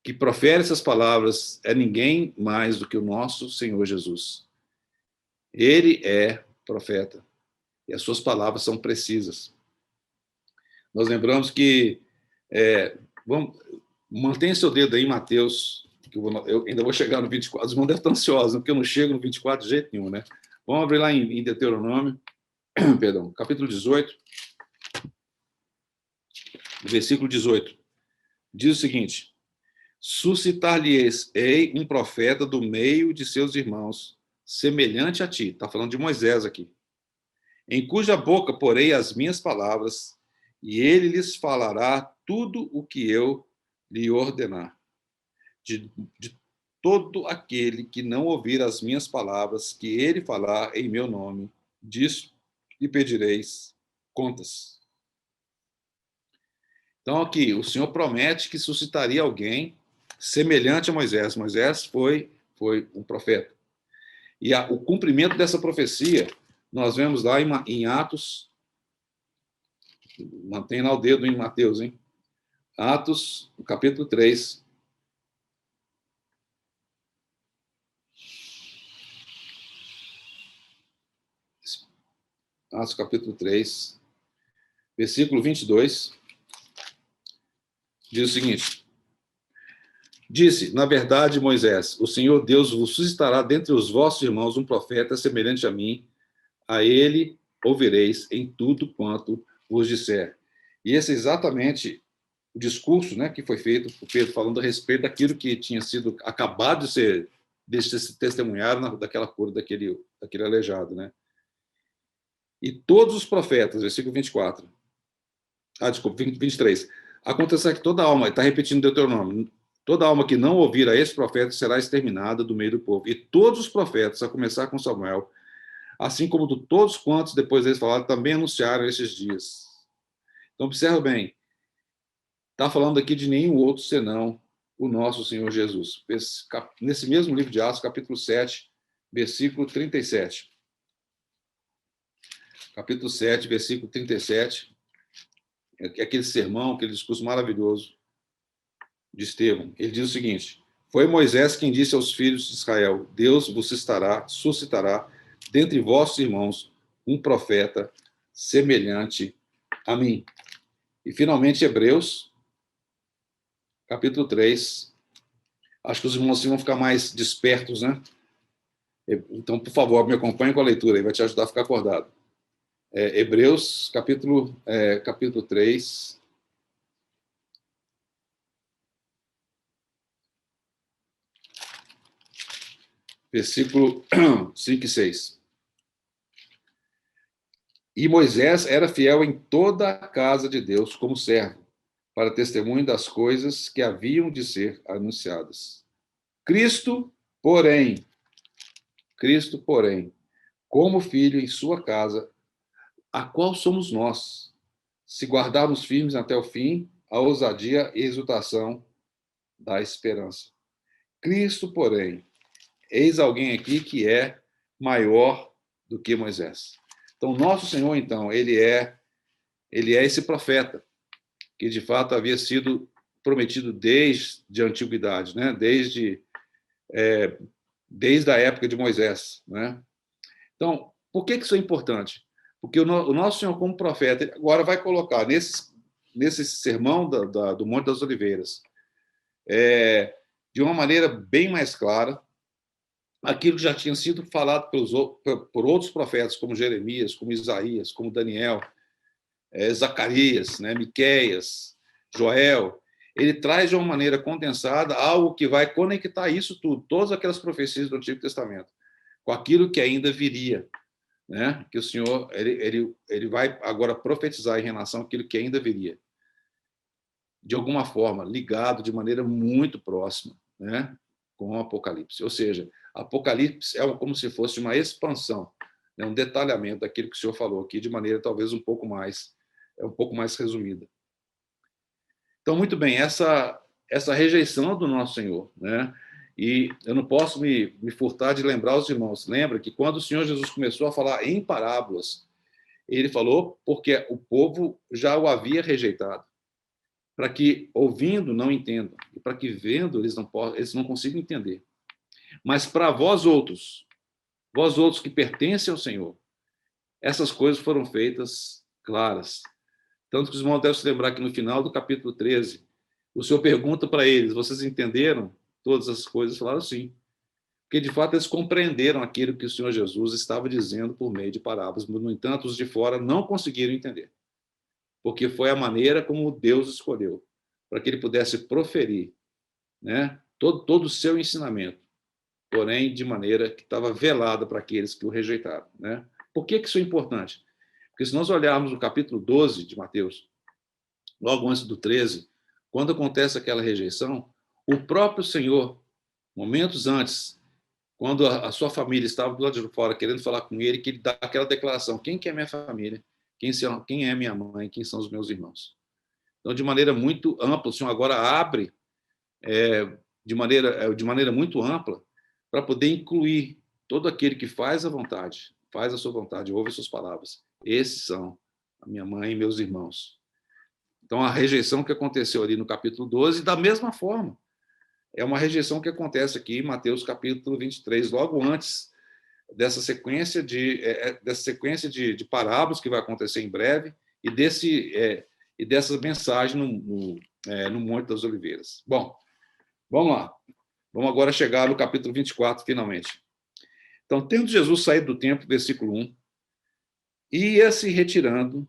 que profere essas palavras é ninguém mais do que o nosso Senhor Jesus. Ele é profeta, e as suas palavras são precisas. Nós lembramos que... mantenha seu dedo aí em Mateus, que eu ainda vou chegar no 24, os irmãos devem estar ansiosos, porque eu não chego no 24 de jeito nenhum, né? Vamos abrir lá em Deuteronômio, perdão, capítulo 18, versículo 18. Diz o seguinte, suscitar-lhes-ei um profeta do meio de seus irmãos, semelhante a ti, está falando de Moisés aqui, em cuja boca porei as minhas palavras, e ele lhes falará tudo o que eu lhe ordenar. De todo aquele que não ouvir as minhas palavras, que ele falar em meu nome, disso lhe pedireis contas. Então, aqui, o Senhor promete que suscitaria alguém semelhante a Moisés. Moisés foi um profeta. E o cumprimento dessa profecia, nós vemos lá em Atos, mantém lá o dedo em Mateus, hein? Atos, capítulo 3. Atos, capítulo 3, versículo 22. diz o seguinte: disse, na verdade, Moisés, o Senhor Deus vos suscitará dentre os vossos irmãos um profeta semelhante a mim, a ele ouvireis em tudo quanto vos disser. E esse é exatamente o discurso, né, que foi feito por Pedro, falando a respeito daquilo que tinha sido acabado de ser testemunhado daquela cura daquele aleijado, né? E todos os profetas, versículo 24. Desculpa, 23. Acontecerá que toda alma, está repetindo Deuteronômio, toda alma que não ouvir a esse profeta será exterminada do meio do povo. E todos os profetas, a começar com Samuel, assim como de todos quantos depois deles falaram, também anunciaram esses dias. Então, observa bem, está falando aqui de nenhum outro senão o nosso Senhor Jesus. Nesse mesmo livro de Atos, capítulo 7, versículo 37. Capítulo 7, versículo 37, é aquele sermão, aquele discurso maravilhoso de Estevão. Ele diz o seguinte: foi Moisés quem disse aos filhos de Israel, Deus vos suscitará dentre vossos irmãos um profeta semelhante a mim. E, finalmente, Hebreus, capítulo 3. Acho que os irmãos vão ficar mais despertos, né? Então, por favor, me acompanhe com a leitura, aí vai te ajudar a ficar acordado. Hebreus, capítulo 3. Versículo 5 e 6. E Moisés era fiel em toda a casa de Deus como servo, para testemunho das coisas que haviam de ser anunciadas. Cristo, porém, como filho em sua casa, a qual somos nós, se guardarmos firmes até o fim a ousadia e exultação da esperança. Cristo, porém, eis alguém aqui que é maior do que Moisés. Então, nosso Senhor, então, ele é esse profeta que, de fato, havia sido prometido desde a antiguidade, né? Desde a época de Moisés, né? Então, por que isso é importante? Porque o nosso Senhor, como profeta, ele agora vai colocar nesse sermão do Monte das Oliveiras, de uma maneira bem mais clara, aquilo que já tinha sido falado por outros profetas, como Jeremias, como Isaías, como Daniel, Zacarias, né, Miqueias, Joel. Ele traz de uma maneira condensada algo que vai conectar isso tudo, todas aquelas profecias do Antigo Testamento, com aquilo que ainda viria, né? Que o Senhor ele vai agora profetizar em relação àquilo que ainda viria, de alguma forma ligado de maneira muito próxima, né, com o Apocalipse. Ou seja, Apocalipse é como se fosse uma expansão, né, um detalhamento daquilo que o Senhor falou aqui de maneira talvez um pouco mais resumida. Então, muito bem, essa rejeição do nosso Senhor, né? E eu não posso me furtar de lembrar os irmãos. Lembra que quando o Senhor Jesus começou a falar em parábolas, ele falou porque o povo já o havia rejeitado, para que ouvindo não entendam, e para que vendo eles não consigam entender. Mas para vós outros que pertencem ao Senhor, essas coisas foram feitas claras. Tanto que os irmãos devem se lembrar que no final do capítulo 13, o Senhor pergunta para eles, vocês entenderam todas as coisas? Falaram sim. Porque, de fato, eles compreenderam aquilo que o Senhor Jesus estava dizendo por meio de parábolas, mas, no entanto, os de fora não conseguiram entender. Porque foi a maneira como Deus escolheu, para que ele pudesse proferir, né, todo o seu ensinamento, porém, de maneira que estava velada para aqueles que o rejeitaram. Né? Por que isso é importante? Porque se nós olharmos o capítulo 12 de Mateus, logo antes do 13, quando acontece aquela rejeição, o próprio Senhor, momentos antes, quando a sua família estava do lado de fora querendo falar com ele, que ele dá aquela declaração: quem que é minha família? Quem é minha mãe? Quem são os meus irmãos? Então, de maneira muito ampla, o Senhor agora abre de maneira muito ampla para poder incluir todo aquele que faz a sua vontade, ouve as suas palavras. Esses são a minha mãe e meus irmãos. Então, a rejeição que aconteceu ali no capítulo 12, da mesma forma, é uma rejeição que acontece aqui em Mateus capítulo 23, logo antes dessa sequência de parábolas que vai acontecer em breve e dessa mensagem no Monte das Oliveiras. Bom, vamos lá. Vamos agora chegar no capítulo 24, finalmente. Então, tendo Jesus saído do templo, versículo 1, ia se retirando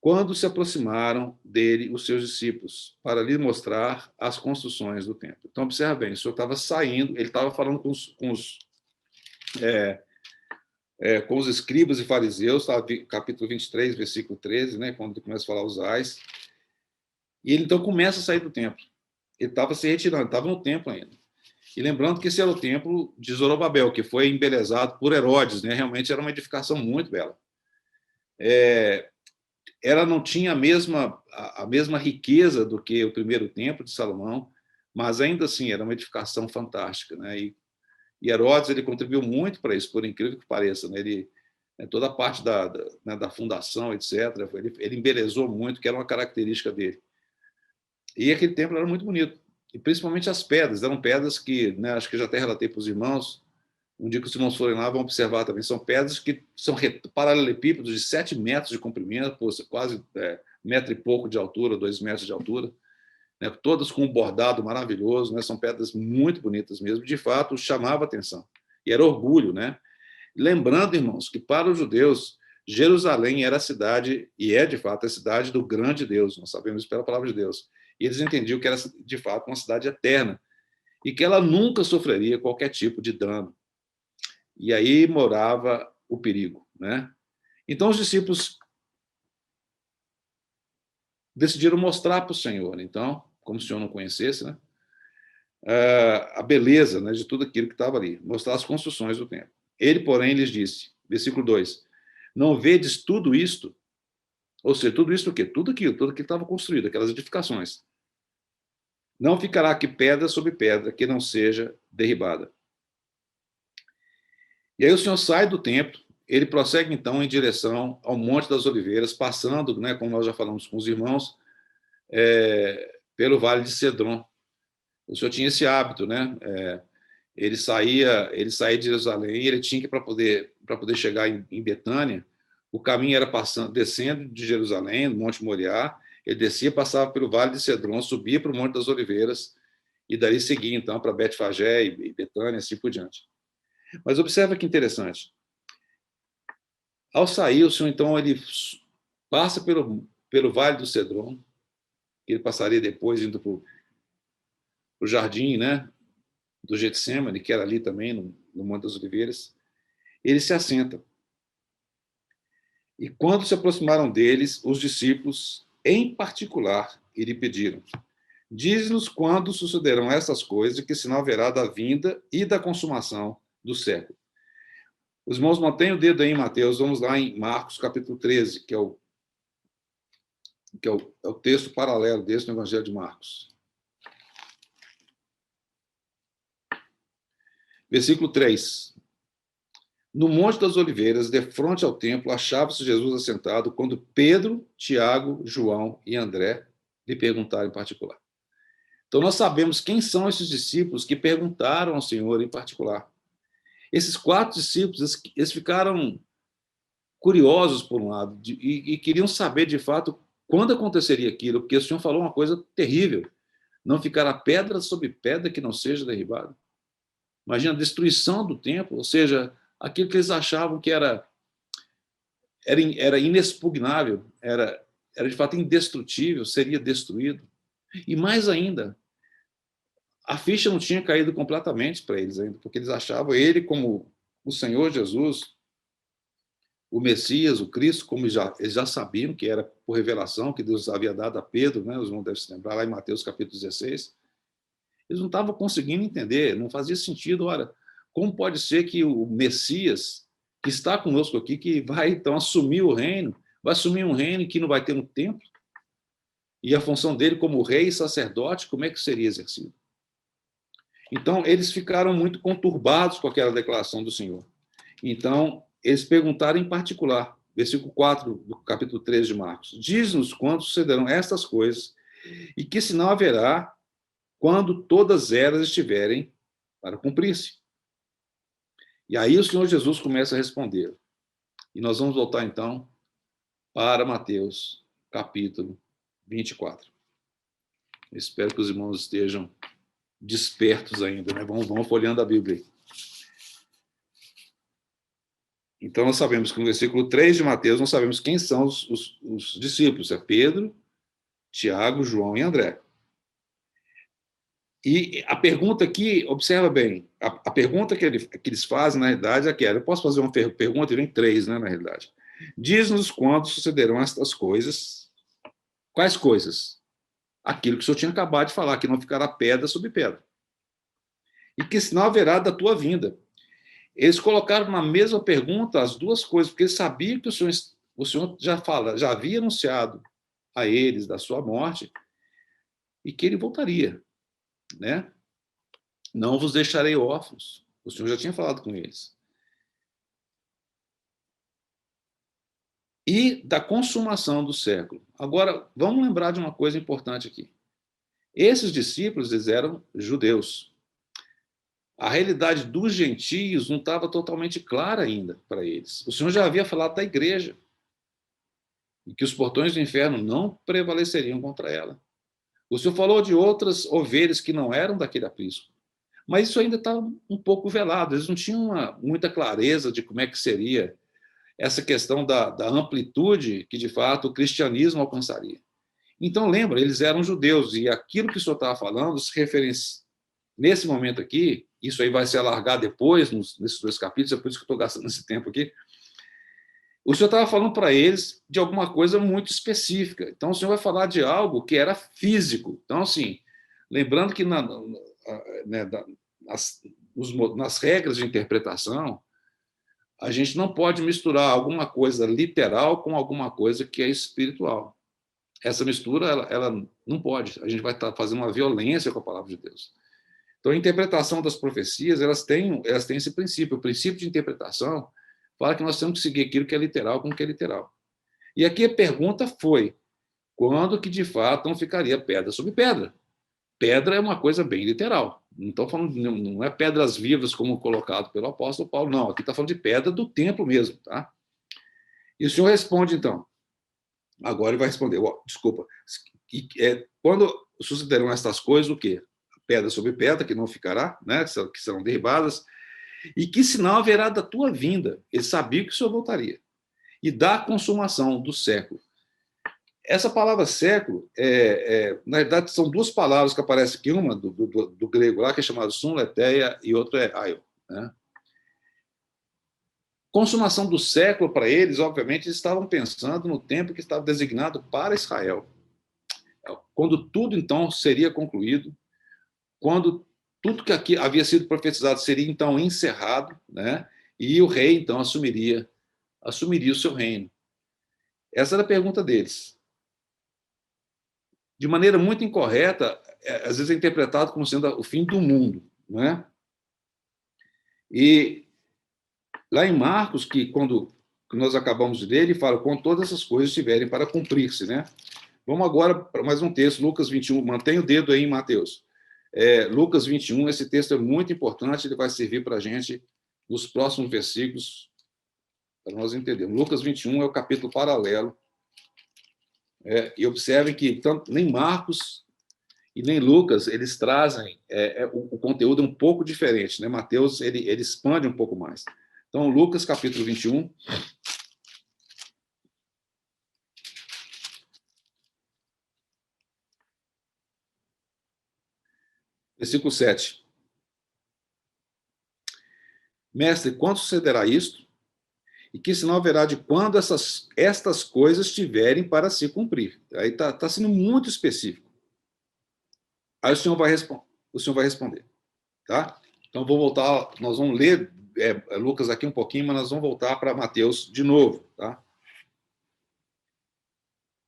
quando se aproximaram dele os seus discípulos, para lhe mostrar as construções do templo. Então, observa bem, o Senhor estava saindo, ele estava falando com os escribas e fariseus, tá, capítulo 23, versículo 13, né, quando ele começa a falar os ais, e ele então começa a sair do templo. Ele estava se retirando, estava no templo ainda. E lembrando que esse era o templo de Zorobabel, que foi embelezado por Herodes, né? Realmente era uma edificação muito bela. Ela não tinha a mesma riqueza do que o primeiro templo de Salomão, mas ainda assim era uma edificação fantástica, né? E Herodes ele contribuiu muito para isso, por incrível que pareça, né? Ele toda a parte da fundação, etc. Ele embelezou muito, que era uma característica dele. E aquele templo era muito bonito, e principalmente as pedras, eram pedras que, né, acho que já até relatei para os irmãos, um dia que os irmãos forem lá vão observar também, são pedras que são paralelepípedos de 7 metros de comprimento, quase 1 metro e pouco de altura, 2 metros de altura, né, todas com um bordado maravilhoso, né, são pedras muito bonitas mesmo, de fato chamava atenção, e era orgulho, né? Lembrando, irmãos, que para os judeus, Jerusalém era a cidade, e é de fato a cidade do grande Deus, nós sabemos isso pela palavra de Deus, e eles entendiam que era de fato uma cidade eterna, e que ela nunca sofreria qualquer tipo de dano. E aí morava o perigo, né? Então os discípulos decidiram mostrar para o Senhor, então, como se o Senhor não conhecesse, né, a beleza, né, de tudo aquilo que estava ali, mostrar as construções do templo. Ele, porém, lhes disse, versículo 2, não vedes tudo isto? Ou seja, tudo isso o quê? Tudo aquilo que estava construído, aquelas edificações. Não ficará aqui pedra sobre pedra que não seja derribada. E aí o Senhor sai do templo, ele prossegue então em direção ao Monte das Oliveiras, passando, né, como nós já falamos com os irmãos, pelo Vale de Cedron. O Senhor tinha esse hábito, né? Ele saía de Jerusalém, ele tinha que, para poder chegar em Betânia, o caminho era descendo de Jerusalém, do Monte Moriá, ele descia, passava pelo Vale de Cedron, subia para o Monte das Oliveiras, e daí seguia então para Betfagé e Betânia, assim por diante. Mas observa que interessante. Ao sair, o Senhor, então, ele passa pelo Vale do Cedron, ele passaria depois indo para o jardim, né, do Getsemane, que era ali também, no Monte das Oliveiras. Ele se assenta. E quando se aproximaram deles, os discípulos, em particular, lhe pediram, diz-nos quando sucederão essas coisas e que sinal haverá da vinda e da consumação do século. Os irmãos, mantenham o dedo aí em Mateus, vamos lá em Marcos, capítulo 13, que é o texto paralelo desse no Evangelho de Marcos. Versículo 3. No Monte das Oliveiras, de frente ao templo, achava-se Jesus assentado, quando Pedro, Tiago, João e André lhe perguntaram em particular. Então, nós sabemos quem são esses discípulos que perguntaram ao Senhor em particular. Esses 4 discípulos, eles ficaram curiosos, por um lado, e queriam saber, de fato, quando aconteceria aquilo, porque o Senhor falou uma coisa terrível, não ficará pedra sobre pedra que não seja derribada. Imagina a destruição do templo, ou seja, aquilo que eles achavam que era inexpugnável, era de fato indestrutível, seria destruído. E mais ainda, a ficha não tinha caído completamente para eles ainda, porque eles achavam ele como o Senhor Jesus, o Messias, o Cristo, como eles já sabiam que era por revelação que Deus havia dado a Pedro, né? Os irmãos devem se lembrar, lá em Mateus capítulo 16. Eles não estavam conseguindo entender, não fazia sentido. Ora, como pode ser que o Messias, que está conosco aqui, que vai então assumir o reino, vai assumir um reino que não vai ter um templo? E a função dele como rei e sacerdote, como é que seria exercido? Então, eles ficaram muito conturbados com aquela declaração do Senhor. Então, eles perguntaram em particular, versículo 4 do capítulo 13 de Marcos, diz-nos quando sucederão estas coisas e que sinal haverá quando todas elas estiverem para cumprir-se. E aí o Senhor Jesus começa a responder. E nós vamos voltar, então, para Mateus, capítulo 24. Espero que os irmãos estejam despertos ainda, né? Vamos folheando a Bíblia aí. Então, nós sabemos que no versículo 3 de Mateus, nós sabemos quem são os discípulos. É Pedro, Tiago, João e André. E a pergunta aqui, observa bem, a pergunta que eles fazem, na realidade, é aquela. Eu posso fazer uma pergunta, e vem 3, né, na realidade. Diz-nos quando sucederão estas coisas. Quais coisas? Aquilo que o Senhor tinha acabado de falar, que não ficará pedra sobre pedra. E que sinal haverá da tua vinda? Eles colocaram na mesma pergunta as duas coisas, porque eles sabiam que o Senhor já havia anunciado a eles da sua morte e que ele voltaria, né? Não vos deixarei órfãos. O Senhor já tinha falado com eles. E da consumação do século. Agora, vamos lembrar de uma coisa importante aqui. Esses discípulos, eles eram judeus. A realidade dos gentios não estava totalmente clara ainda para eles. O Senhor já havia falado da igreja, e que os portões do inferno não prevaleceriam contra ela. O Senhor falou de outras ovelhas que não eram daquele aprisco, mas isso ainda estava um pouco velado. Eles não tinham muita clareza de como é que seria essa questão da amplitude que, de fato, o cristianismo alcançaria. Então, lembra, eles eram judeus, e aquilo que o Senhor estava falando se referencia, nesse momento aqui, isso aí vai se alargar depois, nesses 2 capítulos, é por isso que eu estou gastando esse tempo aqui. O Senhor estava falando para eles de alguma coisa muito específica. Então, o Senhor vai falar de algo que era físico. Então, assim, lembrando que nas regras de interpretação, a gente não pode misturar alguma coisa literal com alguma coisa que é espiritual. Essa mistura, ela não pode. A gente vai estar fazendo uma violência com a palavra de Deus. Então, a interpretação das profecias, elas têm esse princípio. O princípio de interpretação fala que nós temos que seguir aquilo que é literal com o que é literal. E aqui a pergunta foi, quando que, de fato, não ficaria pedra sobre pedra? Pedra é uma coisa bem literal. Não estou falando, não é pedras vivas como colocado pelo apóstolo Paulo, não. Aqui está falando de pedra do templo mesmo, tá? E o Senhor responde, então. Agora ele vai responder, desculpa. Quando sucederão estas coisas, o quê? Pedra sobre pedra, que não ficará, né? Que serão derribadas. E que sinal haverá da tua vinda? Ele sabia que o Senhor voltaria. E da consumação do século. Essa palavra século, na verdade, são 2 palavras que aparecem aqui, uma do grego lá, que é chamada sunleteia, e outra é aion, né? Consumação do século, para eles, obviamente, eles estavam pensando no tempo que estava designado para Israel. Quando tudo, então, seria concluído, quando tudo que aqui havia sido profetizado seria, então, encerrado, né? E o rei, então, assumiria o seu reino. Essa era a pergunta deles. De maneira muito incorreta, às vezes é interpretado como sendo o fim do mundo, não é? E lá em Marcos, que nós acabamos de ler, ele fala, quando todas essas coisas estiverem para cumprir-se, né? Vamos agora para mais um texto, Lucas 21, mantenha o dedo aí em Mateus. Lucas 21, esse texto é muito importante, ele vai servir para a gente nos próximos versículos, para nós entendermos. Lucas 21 é o capítulo paralelo, e observem que tanto, nem Marcos e nem Lucas, eles trazem, o conteúdo é um pouco diferente, né? Mateus, ele expande um pouco mais. Então, Lucas, capítulo 21. Versículo 7. Mestre, quando sucederá isto? E que sinal haverá de quando estas coisas tiverem para se cumprir? Aí está sendo muito específico. Aí o Senhor vai responder. Tá? Então, vou voltar, nós vamos ler Lucas aqui um pouquinho, mas nós vamos voltar para Mateus de novo. Tá?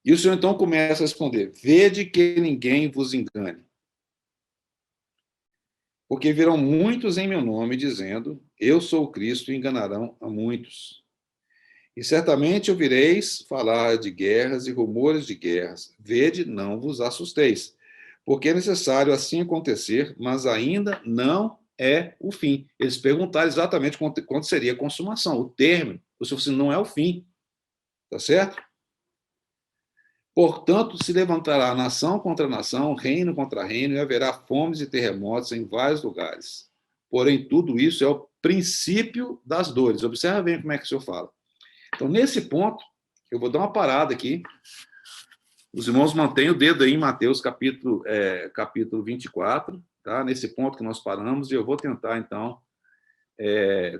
E o Senhor, então, começa a responder, vede que ninguém vos engane. Porque virão muitos em meu nome, dizendo, eu sou o Cristo, e enganarão a muitos. E certamente ouvireis falar de guerras e rumores de guerras. Vede, não vos assusteis, porque é necessário assim acontecer, mas ainda não é o fim. Eles perguntaram exatamente quando seria a consumação, o término. O Senhor disse, não é o fim. Tá certo? Portanto, se levantará nação contra nação, reino contra reino, e haverá fomes e terremotos em vários lugares. Porém, tudo isso é o princípio das dores. Observa bem como é que o senhor fala. Então, nesse ponto, eu vou dar uma parada aqui. Os irmãos mantêm o dedo aí em Mateus capítulo 24, tá? Nesse ponto que nós paramos, e eu vou tentar, então,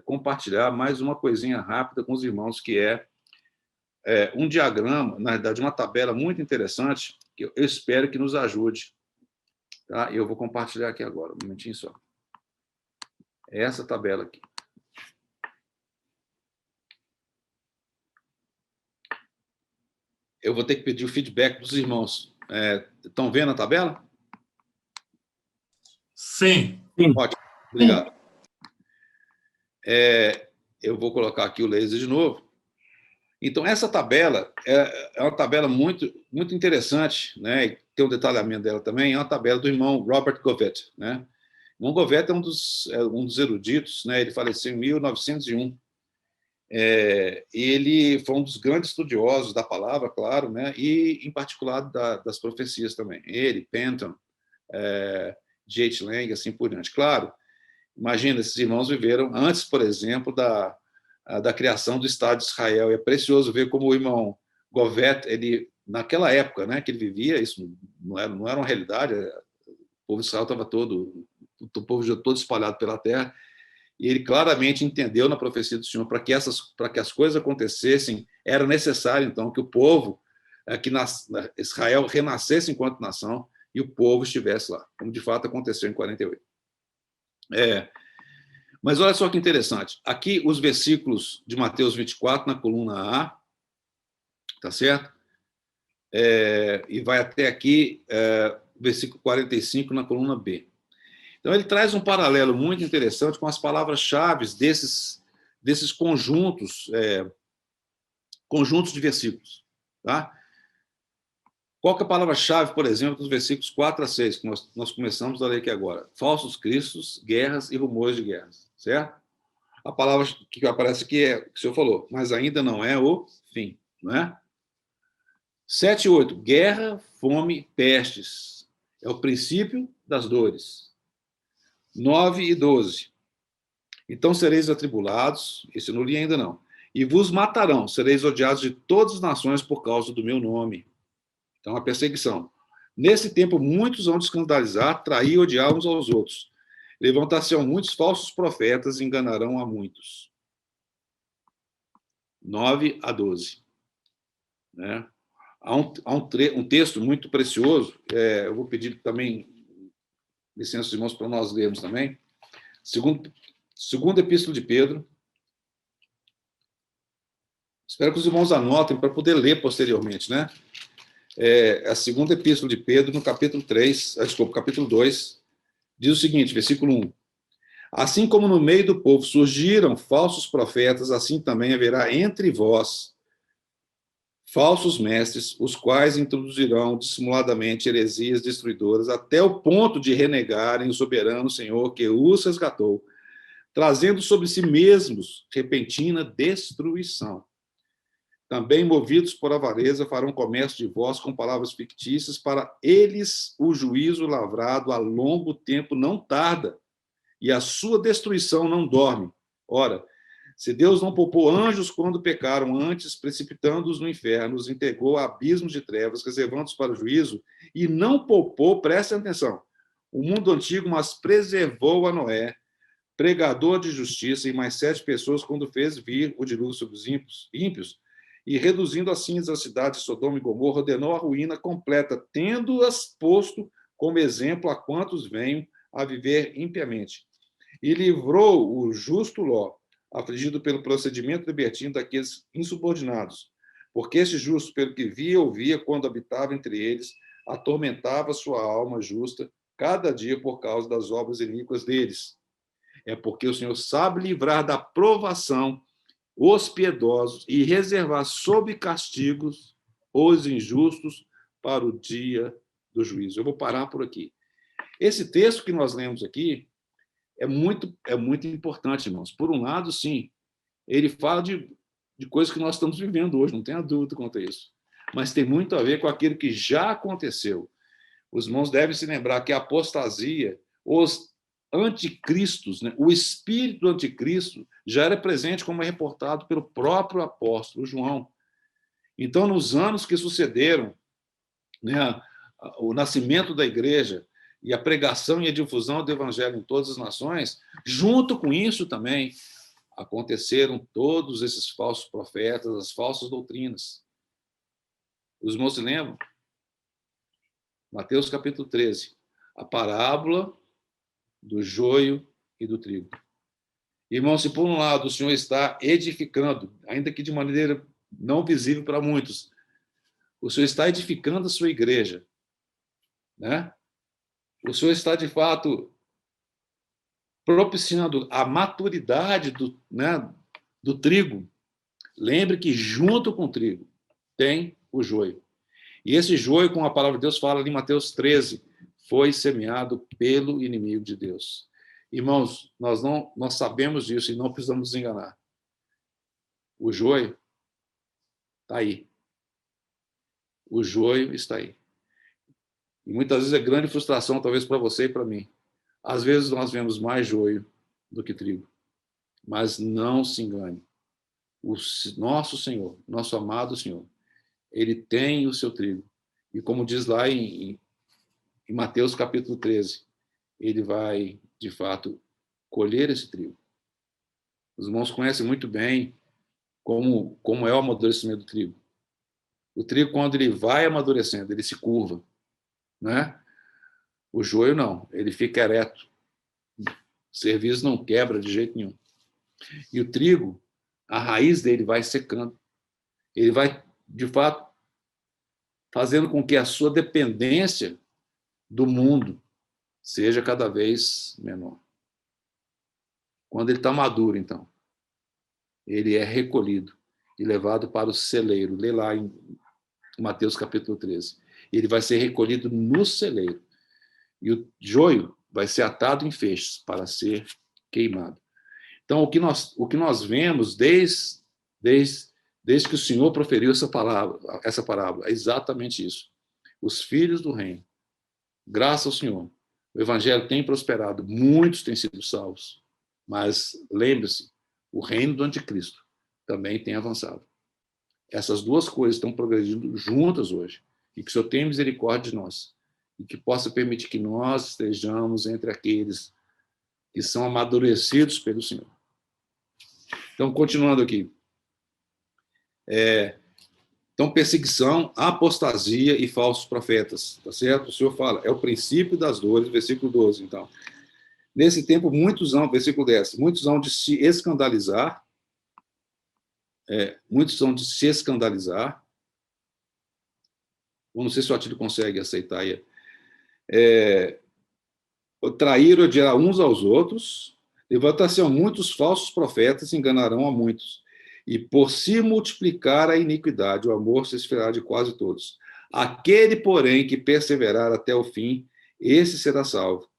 compartilhar mais uma coisinha rápida com os irmãos, que é um diagrama, na verdade, uma tabela muito interessante, que eu espero que nos ajude. Tá? Eu vou compartilhar aqui agora, um momentinho só. É essa tabela aqui. Eu vou ter que pedir o feedback dos irmãos. Estão vendo a tabela?
Sim.
Ótimo, obrigado. Eu vou colocar aqui o laser de novo. Então, essa tabela é uma tabela muito, muito interessante, né? E tem um detalhamento dela também, é uma tabela do irmão Robert Govett, né? O irmão Govett é um dos eruditos, né? Ele faleceu em 1901. Ele foi um dos grandes estudiosos da palavra, claro, né? E, em particular, das profecias também. Ele, Penton, J.H. Lang, assim por diante. Claro, imagina, esses irmãos viveram antes, por exemplo, da criação do Estado de Israel. É precioso ver como o irmão Govett, ele, naquela época, né, que ele vivia, isso não era uma realidade, o povo de Israel estava o povo todo espalhado pela terra, e ele claramente entendeu na profecia do Senhor, para que as coisas acontecessem, era necessário, então, que o povo, que Israel renascesse enquanto nação, e o povo estivesse lá, como de fato aconteceu em 48. Mas olha só que interessante. Aqui, os versículos de Mateus 24, na coluna A, tá certo? E vai até aqui, versículo 45, na coluna B. Então, ele traz um paralelo muito interessante com as palavras-chave desses conjuntos de versículos. Tá? Qual que é a palavra-chave, por exemplo, dos versículos 4 a 6, que nós começamos a ler aqui agora? Falsos cristos, guerras e rumores de guerras, certo? A palavra que aparece aqui é o que o senhor falou, mas ainda não é o fim, não é? 7 e 8, guerra, fome, pestes. É o princípio das dores. 9 e 12. Então sereis atribulados, esse eu não li ainda não, e vos matarão, sereis odiados de todas as nações por causa do meu nome. Então, a perseguição. Nesse tempo, muitos vão escandalizar, trair e odiar uns aos outros. Levantar-se-ão muitos falsos profetas e enganarão a muitos. 9 a 12. Né? Há um texto muito precioso, eu vou pedir também licença, irmãos, para nós lermos também. Segunda Epístola de Pedro. Espero que os irmãos anotem para poder ler posteriormente, né? A segunda Epístola de Pedro, no capítulo 2, diz o seguinte, versículo 1. Assim como no meio do povo surgiram falsos profetas, assim também haverá entre vós falsos mestres, os quais introduzirão dissimuladamente heresias destruidoras, até o ponto de renegarem o soberano Senhor que os resgatou, trazendo sobre si mesmos repentina destruição. Também, movidos por avareza, farão comércio de vós com palavras fictícias, para eles o juízo lavrado a longo tempo não tarda, e a sua destruição não dorme. Ora, se Deus não poupou anjos quando pecaram, antes, precipitando-os no inferno, os entregou a abismos de trevas, reservando-os para o juízo, e não poupou, prestem atenção, o mundo antigo, mas preservou a Noé, pregador de justiça, e mais 7 pessoas, quando fez vir o dilúvio sobre os ímpios, e reduzindo a cinza a cidade de Sodoma e Gomorra, ordenou a ruína completa, tendo-as posto como exemplo a quantos venham a viver impiamente. E livrou o justo Ló, afligido pelo procedimento libertino daqueles insubordinados, porque esse justo, pelo que via e ouvia quando habitava entre eles, atormentava sua alma justa cada dia por causa das obras iníquas deles. É porque o Senhor sabe livrar da provação os piedosos e reservar sob castigos os injustos para o dia do juízo. Eu vou parar por aqui. Esse texto que nós lemos aqui é muito importante, irmãos. Por um lado, sim, ele fala de coisas que nós estamos vivendo hoje, não tenha dúvida quanto a isso. mas tem muito a ver com aquilo que já aconteceu. Os irmãos devem se lembrar que a apostasia, os anticristos, né, o espírito do anticristo já era presente, como é reportado pelo próprio apóstolo João. Então, nos anos que sucederam, né, o nascimento da igreja e a pregação e a difusão do evangelho em todas as nações, junto com isso também aconteceram todos esses falsos profetas, as falsas doutrinas. Os irmãos se lembram? Mateus capítulo 13, a parábola do joio e do trigo. Irmãos, se por um lado o Senhor está edificando, ainda que de maneira não visível para muitos, o Senhor está edificando a sua igreja, né? O Senhor está, de fato, propiciando a maturidade do trigo. Lembre que junto com o trigo tem o joio. E esse joio, como a palavra de Deus fala ali em Mateus 13, foi semeado pelo inimigo de Deus. Irmãos, nós sabemos disso e não precisamos nos enganar. O joio está aí. O joio está aí. E muitas vezes é grande frustração, talvez para você e para mim. Às vezes nós vemos mais joio do que trigo. Mas não se engane. O nosso Senhor, nosso amado Senhor, ele tem o seu trigo. E como diz lá em Mateus capítulo 13, ele vai, de fato, colher esse trigo. Os irmãos conhecem muito bem como é o amadurecimento do trigo. O trigo, quando ele vai amadurecendo, ele se curva, né? O joio não, ele fica ereto. O serviço não quebra de jeito nenhum. E o trigo, a raiz dele vai secando. Ele vai, de fato, fazendo com que a sua dependência do mundo seja cada vez menor. Quando ele está maduro, então, ele é recolhido e levado para o celeiro. Lê lá em Mateus capítulo 13. Ele vai ser recolhido no celeiro. E o joio vai ser atado em feixes para ser queimado. Então, o que nós vemos desde que o Senhor proferiu essa parábola, é exatamente isso. Os filhos do reino, graças ao Senhor, o evangelho tem prosperado, muitos têm sido salvos, mas lembre-se, o reino do anticristo também tem avançado. Essas duas coisas estão progredindo juntas hoje, e que o Senhor tenha misericórdia de nós, e que possa permitir que nós estejamos entre aqueles que são amadurecidos pelo Senhor. Então, continuando aqui. Então, perseguição, apostasia e falsos profetas, tá certo? O Senhor fala, é o princípio das dores, versículo 12, então. Nesse tempo, versículo 10, muitos hão de se escandalizar, eu não sei se o Atílio consegue aceitar aí, trair ou odiar uns aos outros, levantar-se muitos falsos profetas e enganarão a muitos. E por se multiplicar a iniquidade, o amor se esfriará de quase todos. Aquele, porém, que perseverar até o fim, esse será salvo.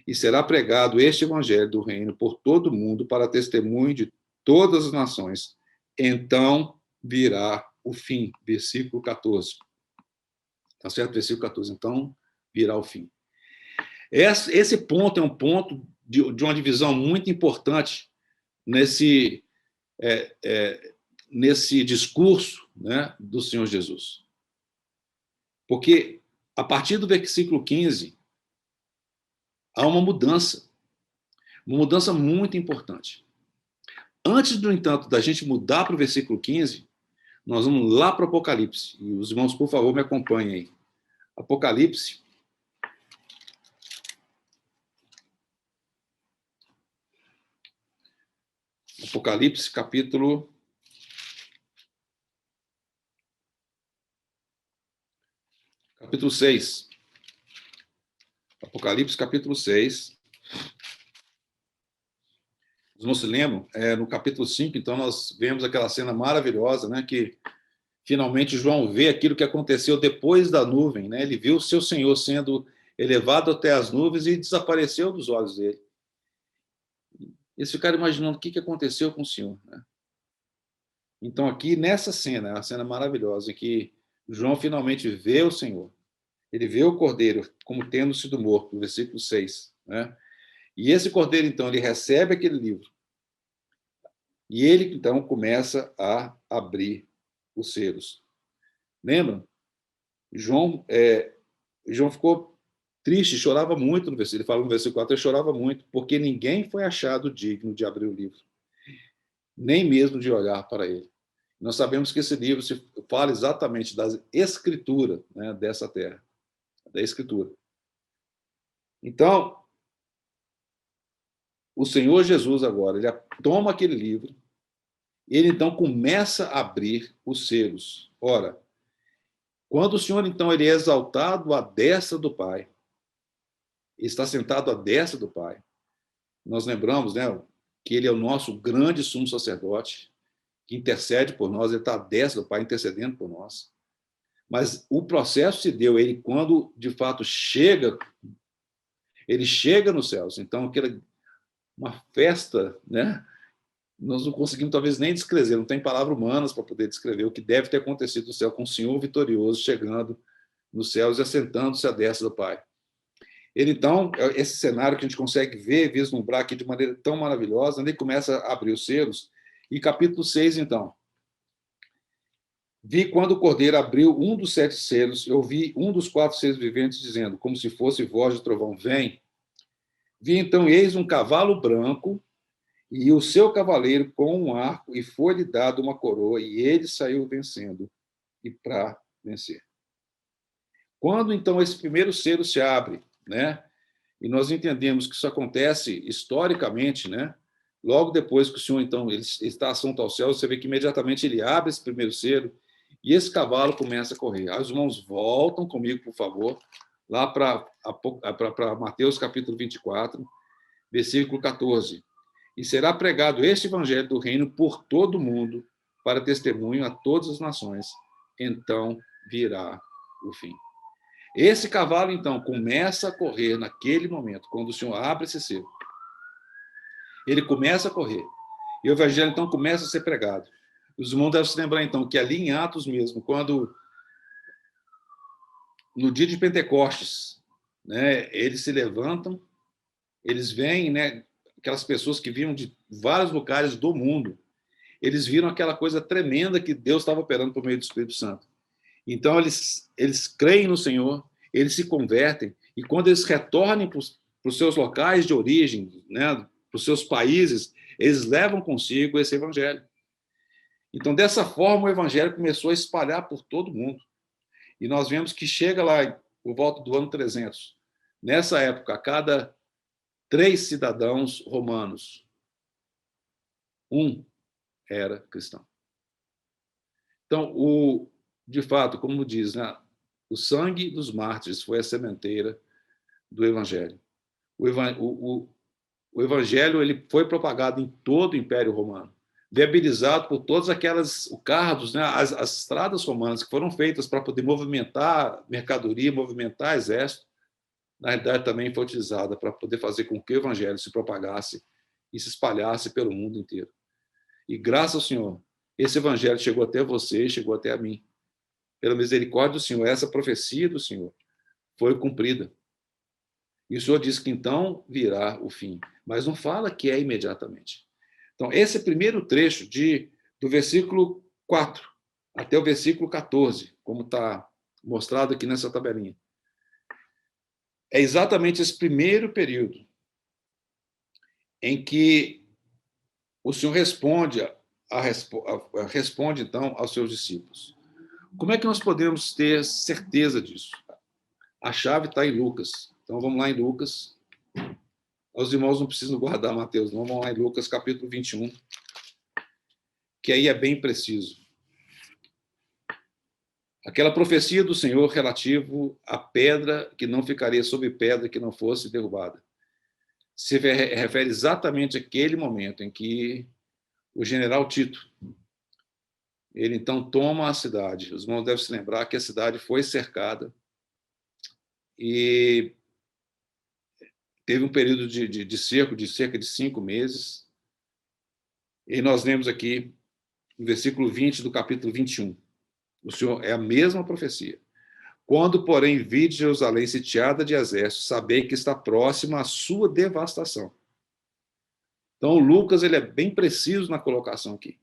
E será pregado este evangelho do reino por todo o mundo para testemunho de todas as nações. Então virá o fim. Versículo 14. Tá certo? Versículo 14. Então virá o fim. Esse ponto é um ponto de uma divisão muito importante nesse discurso, né, do Senhor Jesus. Porque, a partir do versículo 15, há uma mudança muito importante. Antes, no entanto, da gente mudar para o versículo 15, nós vamos lá para o Apocalipse. E os irmãos, por favor, me acompanhem aí. Apocalipse. Apocalipse, capítulo 6. Apocalipse, capítulo 6. Os irmãos se lembram? No capítulo 5, então, nós vemos aquela cena maravilhosa, né, que finalmente João vê aquilo que aconteceu depois da nuvem, né? Ele viu o seu Senhor sendo elevado até as nuvens e desapareceu dos olhos dele. Eles ficaram imaginando o que aconteceu com o Senhor, né? Então, aqui nessa cena, é uma cena maravilhosa, em que João finalmente vê o Senhor. Ele vê o Cordeiro como tendo sido morto, no versículo 6. Né? E esse Cordeiro, então, ele recebe aquele livro. E ele, então, começa a abrir os selos. Lembram? João ficou triste, chorava muito no versículo. Ele fala no versículo 4, ele chorava muito, porque ninguém foi achado digno de abrir o livro, nem mesmo de olhar para ele. Nós sabemos que esse livro se fala exatamente da escritura, né, dessa terra, da escritura. Então, o Senhor Jesus agora, ele toma aquele livro, ele então começa a abrir os selos. Ora, quando o Senhor então ele é exaltado à destra do Pai, está sentado à destra do Pai, nós lembramos, né, que ele é o nosso grande sumo sacerdote, que intercede por nós, ele está à destra do Pai intercedendo por nós. Mas o processo se deu ele quando, de fato, ele chega nos céus. Então, aquela uma festa, né? Nós não conseguimos talvez nem descrever, não tem palavras humanas para poder descrever o que deve ter acontecido no céu com o Senhor vitorioso chegando nos céus e assentando-se à destra do Pai. Ele, então, esse cenário que a gente consegue ver, vislumbrar aqui de maneira tão maravilhosa, ele começa a abrir os selos. E capítulo 6, então. Vi quando o Cordeiro abriu um dos 7 selos, eu vi um dos 4 seres viventes dizendo, como se fosse voz de trovão, vem. Vi então, eis um cavalo branco, e o seu cavaleiro com um arco, e foi-lhe dado uma coroa, e ele saiu vencendo, e para vencer. Quando, então, esse primeiro selo se abre, né? E nós entendemos que isso acontece historicamente, né? Logo depois que o Senhor, então, ele está assunto ao céu, você vê que imediatamente ele abre esse primeiro selo, e esse cavalo começa a correr. Os irmãos voltam comigo, por favor, lá para Mateus capítulo 24, versículo 14. E será pregado este evangelho do reino por todo o mundo, para testemunho a todas as nações. Então virá o fim. Esse cavalo, então, começa a correr naquele momento, quando o Senhor abre esse selo. Ele começa a correr. E o evangelho, então, começa a ser pregado. Os irmãos devem se lembrar, então, que ali em Atos mesmo, quando, no dia de Pentecostes, né, eles se levantam, eles veem, né, aquelas pessoas que vinham de vários lugares do mundo, eles viram aquela coisa tremenda que Deus estava operando por meio do Espírito Santo. Então, eles creem no Senhor, eles se convertem, e quando eles retornem para os seus locais de origem, né, para os seus países, eles levam consigo esse evangelho. Então, dessa forma, o evangelho começou a espalhar por todo mundo. E nós vemos que chega lá, por volta do ano 300. Nessa época, a cada 3 cidadãos romanos, um era cristão. Então, de fato, como diz, né, o sangue dos mártires foi a sementeira do evangelho. O evangelho ele foi propagado em todo o Império Romano, viabilizado por todas aquelas carros, né, as estradas romanas que foram feitas para poder movimentar mercadoria, movimentar exército, na realidade também foi utilizada para poder fazer com que o evangelho se propagasse e se espalhasse pelo mundo inteiro. E graças ao Senhor, esse evangelho chegou até você, chegou até a mim. Pela misericórdia do Senhor, essa profecia do Senhor foi cumprida. E o Senhor diz que então virá o fim, mas não fala que é imediatamente. Então, esse primeiro trecho do versículo 4 até o versículo 14, como está mostrado aqui nessa tabelinha, é exatamente esse primeiro período em que o Senhor responde então aos seus discípulos. Como é que nós podemos ter certeza disso? A chave está em Lucas. Então vamos lá em Lucas. Os irmãos não precisam guardar Mateus, não. Vamos lá em Lucas capítulo 21, que aí é bem preciso. Aquela profecia do Senhor relativo à pedra que não ficaria sobre pedra que não fosse derrubada. Se refere exatamente àquele momento em que o general Tito, ele então toma a cidade. Os irmãos devem se lembrar que a cidade foi cercada e teve um período de cerco de cerca de 5 meses. E nós lemos aqui no versículo 20 do capítulo 21. O Senhor é a mesma profecia. Quando, porém, vide Jerusalém sitiada de exércitos, sabei que está próxima a sua devastação. Então, o Lucas ele é bem preciso na colocação aqui.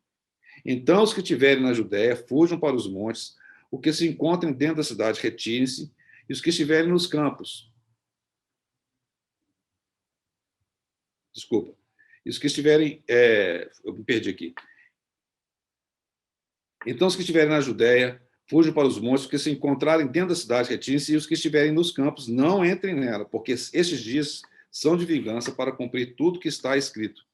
Então, os que estiverem na Judéia, fujam para os montes, os que se encontrem dentro da cidade, retirem-se, e os que estiverem nos campos. Desculpa. E os que estiverem... eu me perdi aqui. Então, os que estiverem na Judéia, fujam para os montes, os que se encontrarem dentro da cidade, retirem-se, e os que estiverem nos campos, não entrem nela, porque estes dias são de vingança para cumprir tudo que está escrito.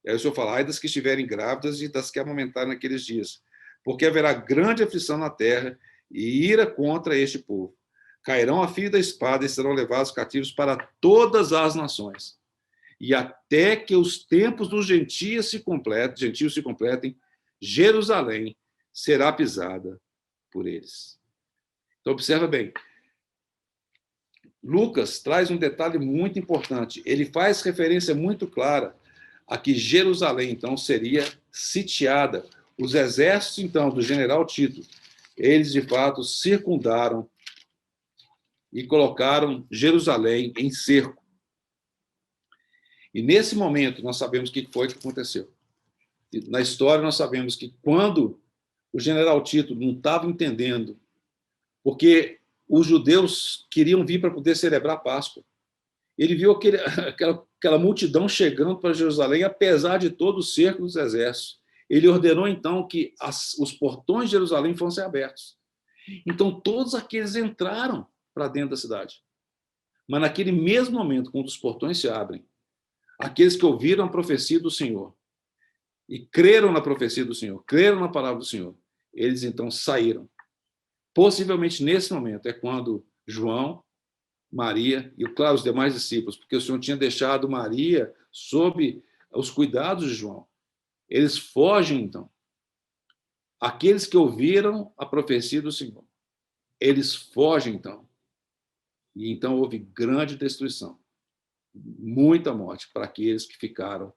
E aí o Senhor fala, ai das que estiverem grávidas e das que amamentarem naqueles dias, porque haverá grande aflição na terra e ira contra este povo. Cairão a fio da espada e serão levados cativos para todas as nações. E até que os tempos dos gentios se completem, Jerusalém será pisada por eles. Então, observa bem. Lucas traz um detalhe muito importante. Ele faz referência muito clara a que Jerusalém, então, seria sitiada. Os exércitos, então, do general Tito, eles, de fato, circundaram e colocaram Jerusalém em cerco. E, nesse momento, nós sabemos o que foi que aconteceu. Na história, nós sabemos que quando o general Tito não estava entendendo, porque os judeus queriam vir para poder celebrar a Páscoa, ele viu aquela multidão chegando para Jerusalém, apesar de todo o cerco dos exércitos. Ele ordenou, então, que os portões de Jerusalém fossem abertos. Então, todos aqueles entraram para dentro da cidade. Mas, naquele mesmo momento, quando os portões se abrem, aqueles que ouviram a profecia do Senhor e creram na profecia do Senhor, creram na palavra do Senhor, eles, então, saíram. Possivelmente, nesse momento, é quando João, Maria e, claro, os demais discípulos, porque o Senhor tinha deixado Maria sob os cuidados de João. Eles fogem, então. Aqueles que ouviram a profecia do Senhor, eles fogem, então. E então houve grande destruição, muita morte para aqueles que ficaram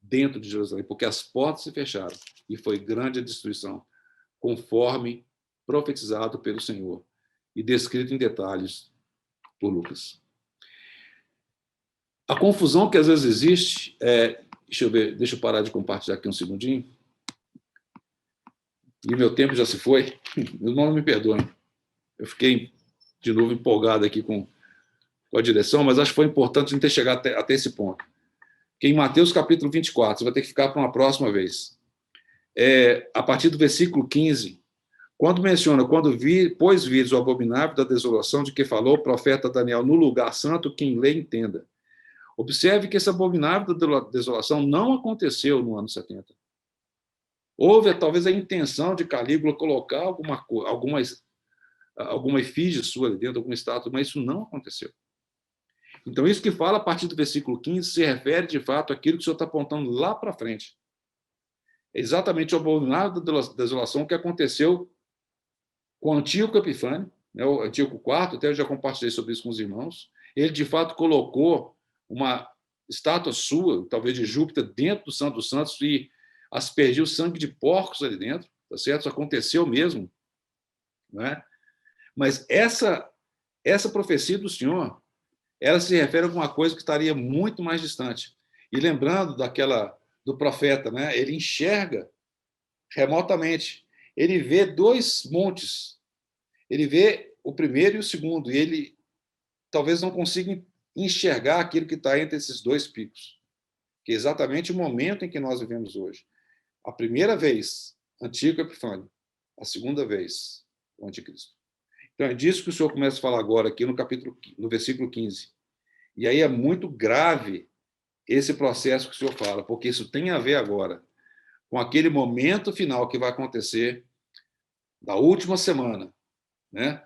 dentro de Jerusalém, porque as portas se fecharam e foi grande a destruição, conforme profetizado pelo Senhor e descrito em detalhes por Lucas. A confusão que às vezes existe deixa eu parar de compartilhar aqui um segundinho. E meu tempo já se foi. Meus irmãos me perdoem. Eu fiquei de novo empolgado aqui com a direção, mas acho que foi importante a gente ter chegado até esse ponto. Que em Mateus capítulo 24, você vai ter que ficar para uma próxima vez. A partir do versículo 15, quando menciona, pois vires o abominável da desolação de que falou o profeta Daniel no lugar santo, quem lê entenda. Observe que esse abominável da desolação não aconteceu no ano 70. Houve talvez a intenção de Calígula colocar alguma efígie sua ali dentro, alguma estátua, mas isso não aconteceu. Então, isso que fala a partir do versículo 15 se refere, de fato, àquilo que o Senhor está apontando lá para frente. É exatamente o abominável da desolação que aconteceu com Antíoco Epifânio, né, o Antíoco IV, até eu já compartilhei sobre isso com os irmãos. Ele, de fato, colocou uma estátua sua, talvez de Júpiter, dentro do Santo dos Santos e aspergiu sangue de porcos ali dentro, tá certo? Isso aconteceu mesmo, né? Mas essa profecia do Senhor, ela se refere a alguma coisa que estaria muito mais distante. E lembrando do profeta, né? Ele enxerga remotamente. Ele vê dois montes. Ele vê o primeiro e o segundo, e ele talvez não consiga enxergar aquilo que está entre esses dois picos, que é exatamente o momento em que nós vivemos hoje. A primeira vez, Antíoco Epifânio. A segunda vez, o Anticristo. Então, é disso que o Senhor começa a falar agora, aqui no versículo 15. E aí é muito grave esse processo que o Senhor fala, porque isso tem a ver agora com aquele momento final que vai acontecer da última semana, né?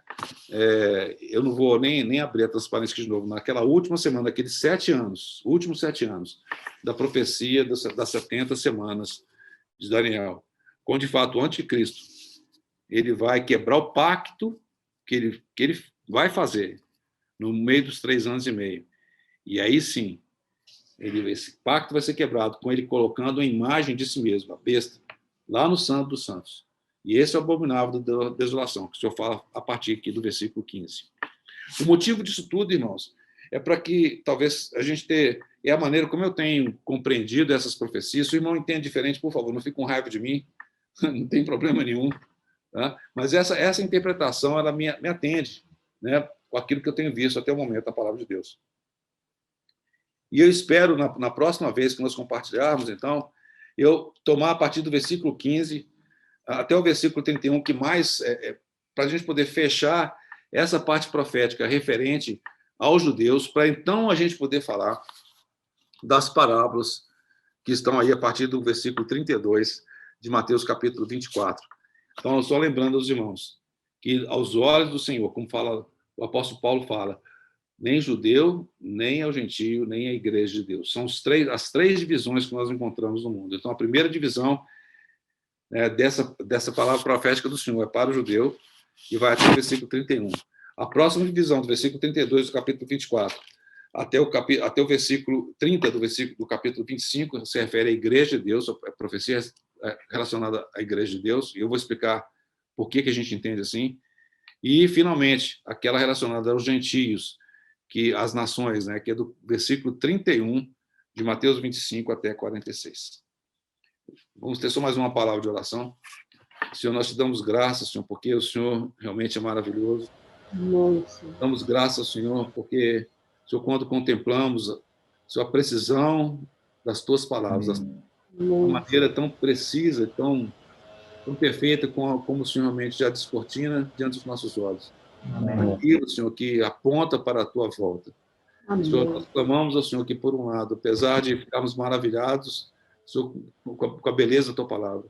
Eu não vou nem abrir a transparência de novo. Naquela última semana, aqueles 7 anos, últimos 7 anos, da profecia das 70 semanas de Daniel, quando, de fato, o anticristo ele vai quebrar o pacto que ele vai fazer no meio dos 3 anos e meio. E aí, sim, esse pacto vai ser quebrado, com ele colocando a imagem de si mesmo, a besta, lá no Santo dos Santos. E esse é o abominável da desolação, que o Senhor fala a partir aqui do versículo 15. O motivo disso tudo, irmãos, é para que talvez a gente tenha... É a maneira como eu tenho compreendido essas profecias. Se o irmão entende diferente, por favor, não fique com raiva de mim, não tem problema nenhum. Tá? Mas essa interpretação, ela me atende, né, com aquilo que eu tenho visto até o momento da palavra de Deus. E eu espero, na próxima vez que nós compartilharmos, então, eu tomar a partir do versículo 15 até o versículo 31, que mais, para a gente poder fechar essa parte profética referente aos judeus, para então a gente poder falar das parábolas que estão aí a partir do versículo 32 de Mateus capítulo 24. Então, só lembrando aos irmãos que aos olhos do Senhor, como fala o apóstolo Paulo fala, nem judeu, nem ao gentio, nem a igreja de Deus. São as três divisões que nós encontramos no mundo. Então, a primeira divisão dessa palavra profética do Senhor é para o judeu, e vai até o versículo 31. A próxima divisão, do versículo 32 do capítulo 24, até o versículo 30 do capítulo 25, se refere à igreja de Deus, a profecia relacionada à igreja de Deus, e eu vou explicar por que a gente entende assim. E, finalmente, aquela relacionada aos gentios, que as nações, né, que é do versículo 31 de Mateus 25 até 46. Vamos ter só mais uma palavra de oração. Senhor, nós te damos graças, Senhor, porque o Senhor realmente é maravilhoso. Damos graças, Senhor, porque, Senhor, quando contemplamos, Senhor, a precisão das tuas palavras, de uma maneira tão precisa, tão perfeita, como o Senhor realmente já descortina diante dos nossos olhos.
Amém.
Aquilo, Senhor, que aponta para a tua volta.
Amém.
Senhor, nós clamamos ao Senhor que, por um lado, apesar de ficarmos maravilhados, Senhor, com a beleza da tua palavra,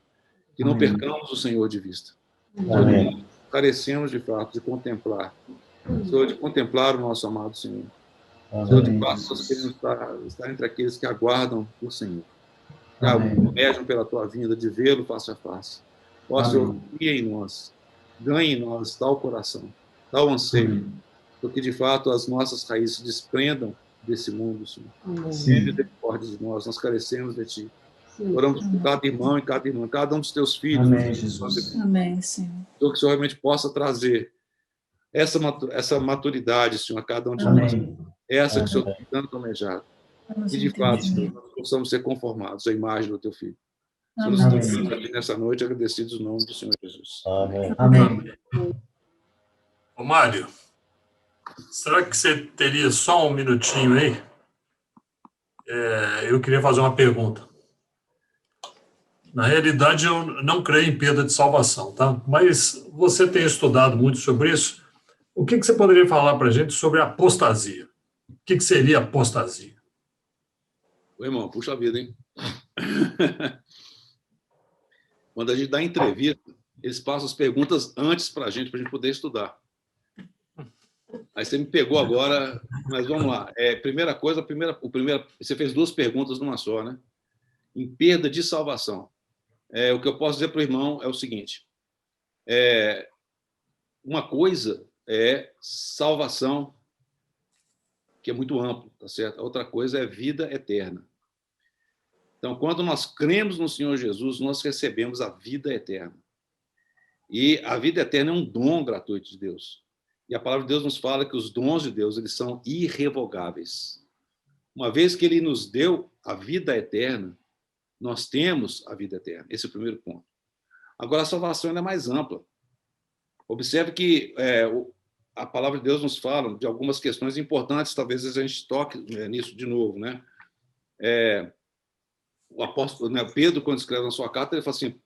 que não percamos o Senhor de vista. Senhor, carecemos, de fato, de contemplar. Senhor, de contemplar o nosso amado Senhor. Senhor, de fato, nós queremos estar entre aqueles que aguardam o Senhor, que almejam pela tua vinda, de vê-lo face a face. Ó, Senhor, cria em nós, ganhe em nós tal coração, tal anseio, porque, de fato, as nossas raízes se desprendam desse mundo, Senhor. Sempre misericórdia de nós carecemos de ti. Oramos por cada irmão e cada irmã, cada um dos teus filhos.
Amém, Jesus.
Amém, Senhor.
Que o Senhor realmente possa trazer essa maturidade, Senhor, a cada um de nós. Essa que o Senhor tem tanto almejado. E, de fato, Senhor, nós possamos ser conformados à imagem do teu Filho. Senhor, nós estamos aqui nessa noite agradecidos no nome do Senhor Jesus.
Amém.
Ô, Mário, será que você teria só um minutinho aí? Eu queria fazer uma pergunta. Na realidade, eu não creio em perda de salvação, tá? Mas você tem estudado muito sobre isso. O que você poderia falar para a gente sobre apostasia? O que seria apostasia?
Ô, irmão, puxa vida, hein? Quando a gente dá entrevista, eles passam as perguntas antes para a gente poder estudar. Aí você me pegou agora, mas vamos lá. Primeira coisa, você fez duas perguntas numa só, né? Em perda de salvação. O que eu posso dizer para o irmão é o seguinte: uma coisa é salvação, que é muito amplo, tá certo? Outra coisa é vida eterna. Então, quando nós cremos no Senhor Jesus, nós recebemos a vida eterna. E a vida eterna é um dom gratuito de Deus. E a palavra de Deus nos fala que os dons de Deus, eles são irrevogáveis. Uma vez que ele nos deu a vida eterna, nós temos a vida eterna. Esse é o primeiro ponto. Agora, a salvação ainda é mais ampla. Observe que a palavra de Deus nos fala de algumas questões importantes, talvez a gente toque nisso de novo, né? O apóstolo, né, Pedro, quando escreve na sua carta, ele fala assim,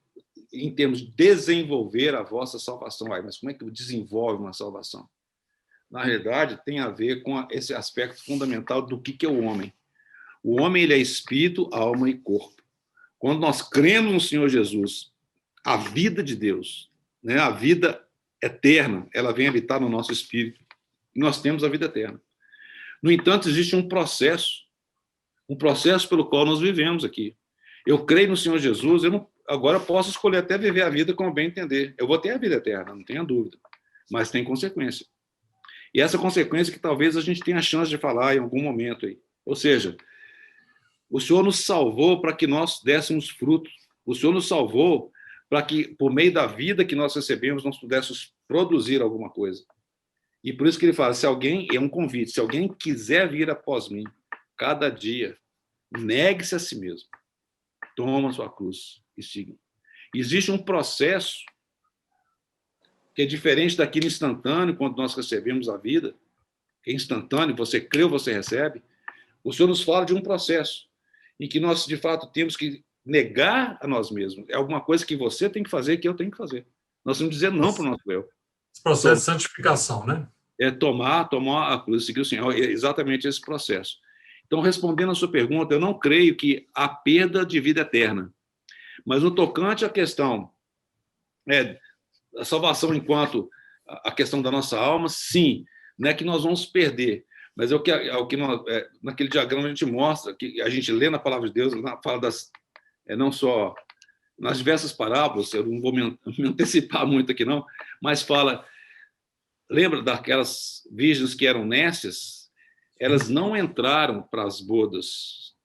em termos de desenvolver a vossa salvação. Mas como é que desenvolve uma salvação? Na realidade, tem a ver com esse aspecto fundamental do que é o homem. O homem, ele é espírito, alma e corpo. Quando nós cremos no Senhor Jesus, a vida de Deus, né, a vida eterna, ela vem habitar no nosso espírito. E nós temos a vida eterna. No entanto, existe um processo pelo qual nós vivemos aqui. Eu creio no Senhor Jesus, agora eu posso escolher até viver a vida como bem entender. Eu vou ter a vida eterna, não tenha dúvida. Mas tem consequência. E essa consequência que talvez a gente tenha a chance de falar em algum momento aí. Ou seja, o Senhor nos salvou para que nós dessemos frutos. O Senhor nos salvou para que, por meio da vida que nós recebemos, nós pudéssemos produzir alguma coisa. E por isso que ele fala, se alguém, é um convite, se alguém quiser vir após mim, cada dia, negue-se a si mesmo, toma a sua cruz e siga. Existe um processo que é diferente daquilo instantâneo, quando nós recebemos a vida, que é instantâneo, você creu, você recebe. O Senhor nos fala de um processo em que nós, de fato, temos que negar a nós mesmos. É alguma coisa que você tem que fazer, que eu tenho que fazer. Nós temos que dizer não para o nosso eu.
Esse processo de santificação, né?
É tomar a cruz, seguir o Senhor. É exatamente esse processo. Então, respondendo a sua pergunta, eu não creio que há perda de vida eterna. Mas no tocante à questão a salvação enquanto a questão da nossa alma, sim, não é que nós vamos perder, mas o que nós, naquele diagrama a gente mostra, que a gente lê na palavra de Deus, fala não só nas diversas parábolas, eu não vou me antecipar muito aqui não, mas fala, lembra daquelas virgens que eram nécias? Elas não entraram para as bodas,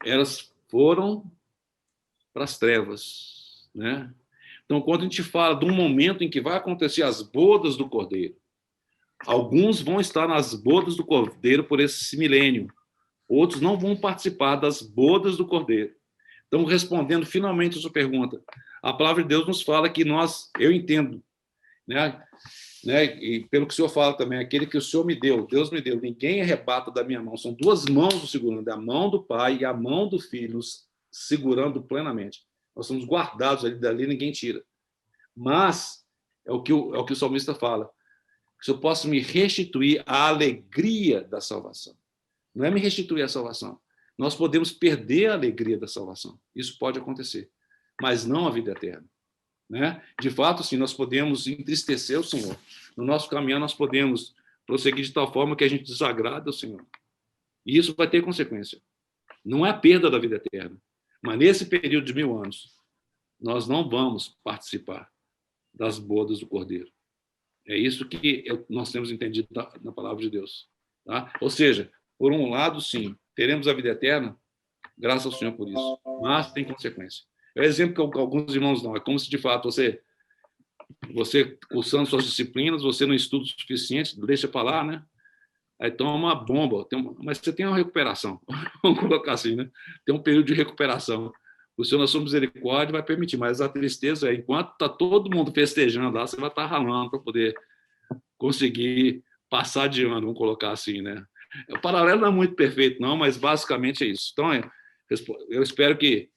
elas foram para as trevas, né? Então, quando a gente fala de um momento em que vai acontecer as bodas do Cordeiro, alguns vão estar nas bodas do Cordeiro por esse milênio, outros não vão participar das bodas do Cordeiro. Então, respondendo finalmente a sua pergunta, a palavra de Deus nos fala que eu entendo, né? E pelo que o Senhor fala também, aquele que o Senhor me deu, Deus me deu, ninguém arrebata da minha mão, são duas mãos nos segurando, a mão do Pai e a mão do Filho, nos segurando plenamente. Nós somos guardados ali, dali ninguém tira. Mas, é o que o salmista fala, que eu posso me restituir a alegria da salvação. Não é me restituir a salvação. Nós podemos perder a alegria da salvação. Isso pode acontecer. Mas não a vida eterna. Né? De fato, sim, nós podemos entristecer o Senhor. No nosso caminhar, nós podemos prosseguir de tal forma que a gente desagrada o Senhor. E isso vai ter consequência. Não é a perda da vida eterna. Mas nesse período de 1000 anos, nós não vamos participar das bodas do Cordeiro. É isso que nós temos entendido na palavra de Deus. Tá? Ou seja, por um lado, sim, teremos a vida eterna, graças ao Senhor por isso, mas tem consequência. É o exemplo que alguns irmãos dão. É como se, de fato, você cursando suas disciplinas, você não estuda o suficiente, deixa para lá, né? Aí toma uma bomba, mas você tem uma recuperação, vamos colocar assim, né? Tem um período de recuperação. O Senhor, na sua misericórdia, vai permitir, mas a tristeza é, enquanto está todo mundo festejando lá, você vai estar ralando para poder conseguir passar de ano, vamos colocar assim, né? O paralelo não é muito perfeito, não, mas basicamente é isso. Então, eu espero que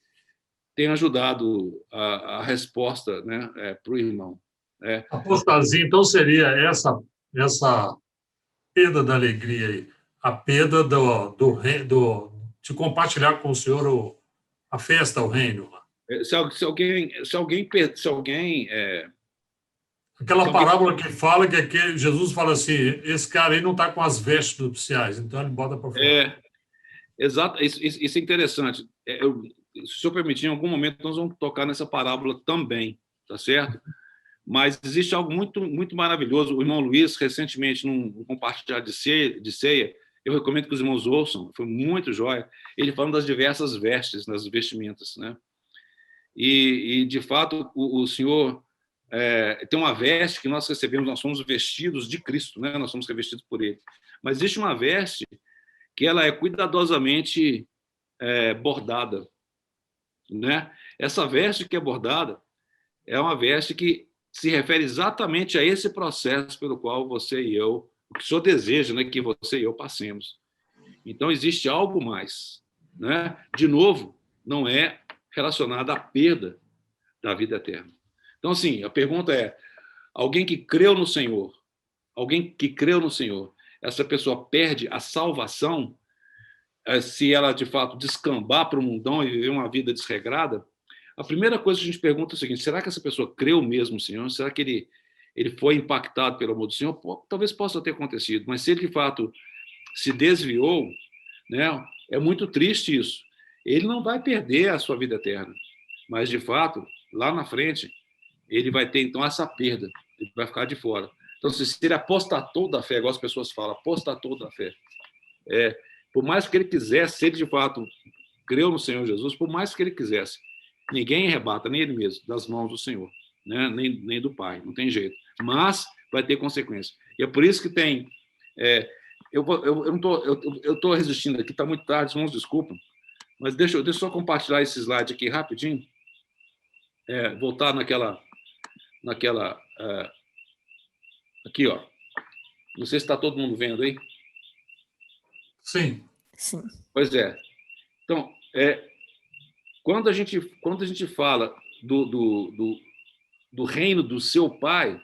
tenha ajudado a resposta, né, para o irmão.
Apostasia, então, seria essa perda da alegria aí, a perda de compartilhar com o Senhor a festa, o reino.
Se alguém
aquela parábola que fala que Jesus fala assim, esse cara aí não está com as vestes nupciais, então ele bota para fora.
Exato, isso é interessante. Se o senhor permitir, em algum momento nós vamos tocar nessa parábola também, tá certo? Mas existe algo muito, muito maravilhoso. O irmão Luiz, recentemente, num compartilhar de ceia, eu recomendo que os irmãos ouçam, foi muito jóia, ele falando das diversas vestes, nas vestimentas, né? E de fato, o Senhor tem uma veste que nós recebemos, nós somos vestidos de Cristo, né? Nós somos revestidos por Ele. Mas existe uma veste que ela é cuidadosamente bordada, né? Essa veste que é bordada é uma veste que se refere exatamente a esse processo pelo qual você e eu, o que o Senhor deseja, né, que você e eu passemos. Então, existe algo mais, né? De novo, não é relacionado à perda da vida eterna. Então, assim, a pergunta é, alguém que creu no Senhor, essa pessoa perde a salvação se ela, de fato, descambar para o mundão e viver uma vida desregrada? A primeira coisa que a gente pergunta é o seguinte, será que essa pessoa creu mesmo no Senhor? Será que ele foi impactado pelo amor do Senhor? Talvez possa ter acontecido, mas se ele, de fato, se desviou, né, é muito triste isso. Ele não vai perder a sua vida eterna, mas, de fato, lá na frente, ele vai ter, então, essa perda, ele vai ficar de fora. Então, se ele apostatou da fé, igual as pessoas falam, apostatou da fé, por mais que ele quisesse, se ele, de fato, creu no Senhor Jesus, por mais que ele quisesse, Ninguém arrebata, nem ele mesmo, das mãos do Senhor, né? Nem do Pai, não tem jeito. Mas vai ter consequência. E é por isso que tem... eu estou resistindo aqui, está muito tarde, irmãos, desculpem, mas deixa eu só compartilhar esse slide aqui rapidinho, voltar naquela aqui, ó. Não sei se está todo mundo vendo aí.
Sim.
Sim.
Pois é. Então, quando a gente fala do reino do seu Pai,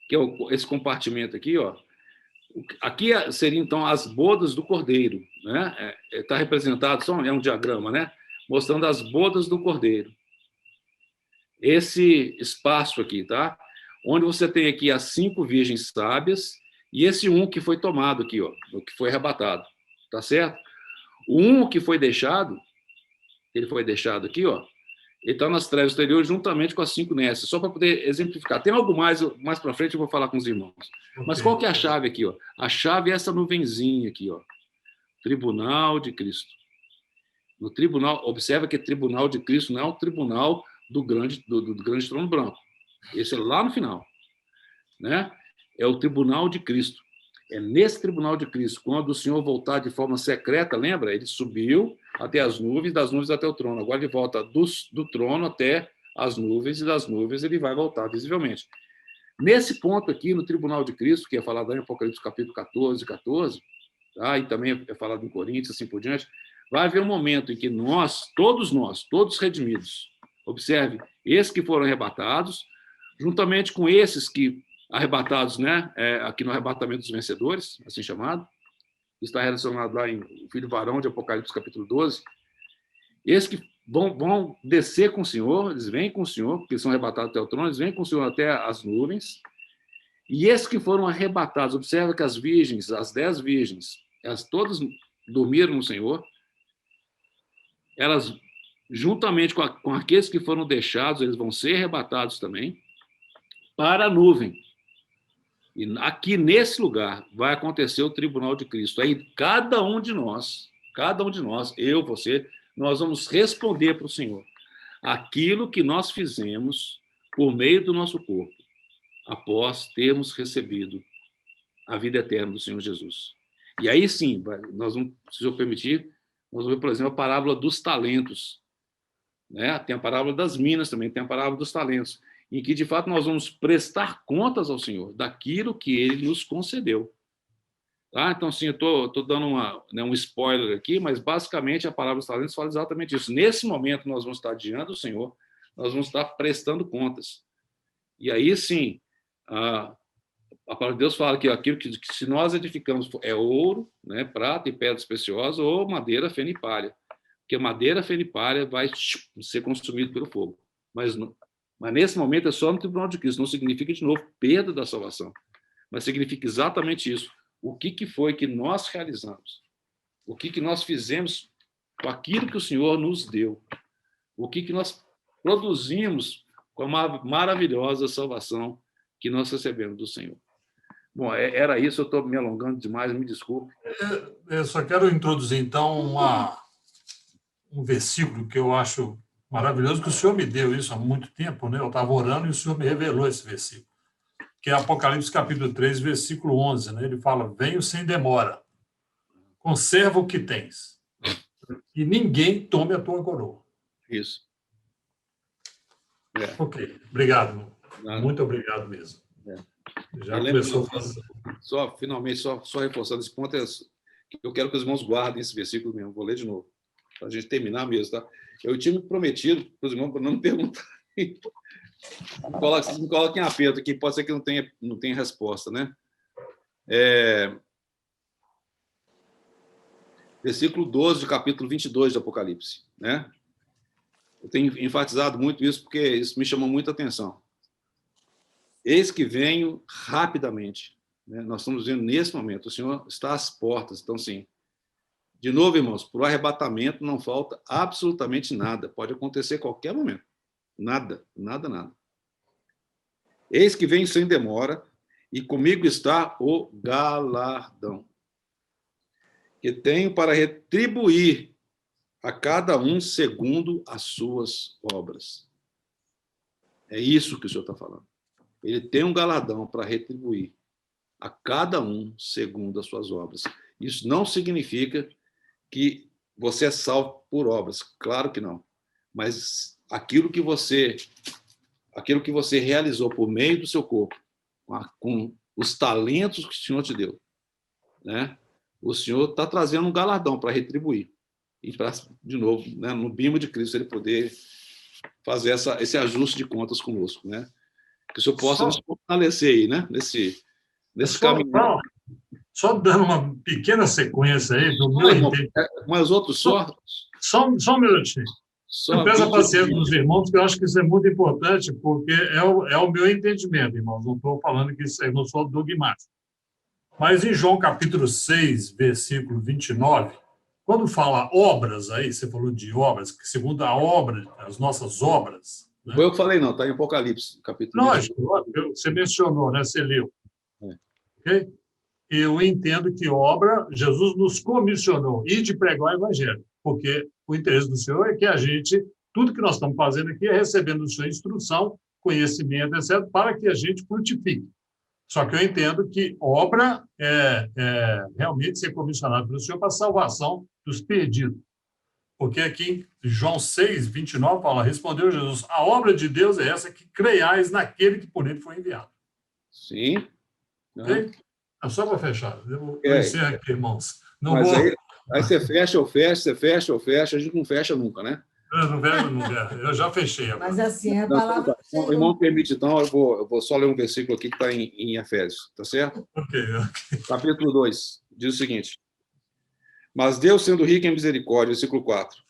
que é esse compartimento aqui, ó, aqui seriam, então, as bodas do Cordeiro, né? Está representado, é um diagrama, né? Mostrando as bodas do Cordeiro. Esse espaço aqui, tá? Onde você tem aqui as 5 virgens sábias e esse um que foi tomado aqui, ó, o que foi arrebatado, tá certo? O um que foi deixado, ele foi deixado aqui, ó, ele está nas trevas exteriores juntamente com as 5 nessas, só para poder exemplificar. Tem algo mais para frente, eu vou falar com os irmãos. Mas qual que é a chave aqui, ó? A chave é essa nuvenzinha aqui, ó. Tribunal de Cristo. No tribunal, observa que tribunal de Cristo não é o tribunal do grande trono branco. Esse é lá no final, né? É o tribunal de Cristo. É nesse tribunal de Cristo, quando o Senhor voltar de forma secreta, lembra? Ele subiu até as nuvens, das nuvens até o trono. Agora ele volta do trono até as nuvens, e das nuvens ele vai voltar visivelmente. Nesse ponto aqui, no tribunal de Cristo, que é falado em Apocalipse capítulo 14, tá? E também é falado em Coríntios, assim por diante, vai haver um momento em que todos redimidos, observe, esses que foram arrebatados, juntamente com esses que arrebatados, né, aqui no arrebatamento dos vencedores, assim chamado, está relacionado lá em o Filho Varão de Apocalipse capítulo 12, esses que vão descer com o Senhor, eles vêm com o Senhor, porque são arrebatados até o trono, eles vêm com o Senhor até as nuvens, e esses que foram arrebatados, observa que as virgens, as 10 virgens, elas todas dormiram no Senhor, elas, juntamente com aqueles que foram deixados, eles vão ser arrebatados também para a nuvem. E aqui, nesse lugar, vai acontecer o tribunal de Cristo. Aí, cada um de nós, eu, você, nós vamos responder para o Senhor aquilo que nós fizemos por meio do nosso corpo, após termos recebido a vida eterna do Senhor Jesus. E aí, sim, nós vamos, se eu permitir, nós vamos ver, por exemplo, a parábola dos talentos, né? Tem a parábola das minas também, tem a parábola dos talentos, em que, de fato, nós vamos prestar contas ao Senhor daquilo que Ele nos concedeu. Tá? Então, sim, eu estou dando um spoiler aqui, mas, basicamente, a parábola dos talentos fala exatamente isso. Nesse momento, nós vamos estar diante do Senhor, nós vamos estar prestando contas. E aí, sim, a palavra de Deus fala que aquilo que se nós edificamos é ouro, né, prata e pedras preciosas, ou madeira, feno e palha. Porque madeira, feno e palha vai ser consumido pelo fogo. Mas nesse momento é só no tribunal de Cristo. Não significa, de novo, perda da salvação. Mas significa exatamente isso. O que foi que nós realizamos? O que nós fizemos com aquilo que o Senhor nos deu? O que nós produzimos com a maravilhosa salvação que nós recebemos do Senhor? Bom, era isso. Eu estou me alongando demais, me desculpe.
Eu só quero introduzir, então, um versículo que eu acho maravilhoso, que o Senhor me deu isso há muito tempo, né? Eu estava orando e o Senhor me revelou esse versículo, que é Apocalipse capítulo 3, versículo 11, né? Ele fala: venho sem demora, conserva o que tens, e ninguém tome a tua coroa.
Isso.
Ok, obrigado.
Nada.
Muito obrigado mesmo. Já começou a fazer.
Finalmente, só reforçando esse ponto, eu quero que os irmãos guardem esse versículo mesmo. Vou ler de novo, para a gente terminar mesmo, tá? Eu tinha me prometido para os irmãos para não me perguntarem. Me coloquem em aperto aqui, pode ser que não tenha resposta, né? Versículo 12 do capítulo 22 do Apocalipse, né? Eu tenho enfatizado muito isso porque isso me chamou muita atenção. Eis que venho rapidamente, né? Nós estamos vendo nesse momento, o Senhor está às portas. Então, sim, de novo, irmãos, para o arrebatamento não falta absolutamente nada. Pode acontecer a qualquer momento. Nada. Eis que venho sem demora, e comigo está o galardão, que tenho para retribuir a cada um segundo as suas obras. É isso que o Senhor está falando. Ele tem um galardão para retribuir a cada um segundo as suas obras. Isso não significa que você é salvo por obras, claro que não. Mas aquilo que você realizou por meio do seu corpo, com os talentos que o Senhor te deu, né? O Senhor está trazendo um galardão para retribuir. E para, de novo, né, no bimo de Cristo, ele poder fazer esse ajuste de contas conosco, né? Que o Senhor possa nos fortalecer aí, né? Nesse caminho.
Só dando uma pequena sequência aí do meu entendimento.
Mas outros
Só um minutinho. Eu peço a paciência dos irmãos, porque eu acho que isso é muito importante, porque é o meu entendimento, irmãos. Não estou falando que isso aí, não sou dogmático. Mas em João capítulo 6, versículo 29, quando fala obras aí, você falou de obras, que segundo a obra, as nossas obras. Né?
Eu falei, não, está em Apocalipse, capítulo 29.
Lógico, você mencionou, né? Você leu.
É.
Ok? Eu entendo que obra, Jesus nos comissionou e de pregar o evangelho, porque o interesse do Senhor é que a gente, tudo que nós estamos fazendo aqui é recebendo do Senhor instrução, conhecimento, etc., para que a gente frutifique. Só que eu entendo que obra é realmente ser comissionado pelo Senhor para a salvação dos perdidos. Porque aqui em João 6, 29, fala, respondeu Jesus, a obra de Deus é essa, que creiais naquele que por ele foi enviado.
Sim.
Ok? Só para fechar. Eu vou encerrar aqui, irmãos.
Mas aí você fecha, eu fecho, você fecha, eu fecho, a gente não fecha nunca, né?
Eu não fecho. Eu já fechei agora.
Mas assim, a palavra...
O irmão permite, então, eu vou só ler um versículo aqui que está em Efésios, tá certo?
Ok.
Capítulo 2, diz o seguinte, mas Deus, sendo rico em misericórdia, versículo 4,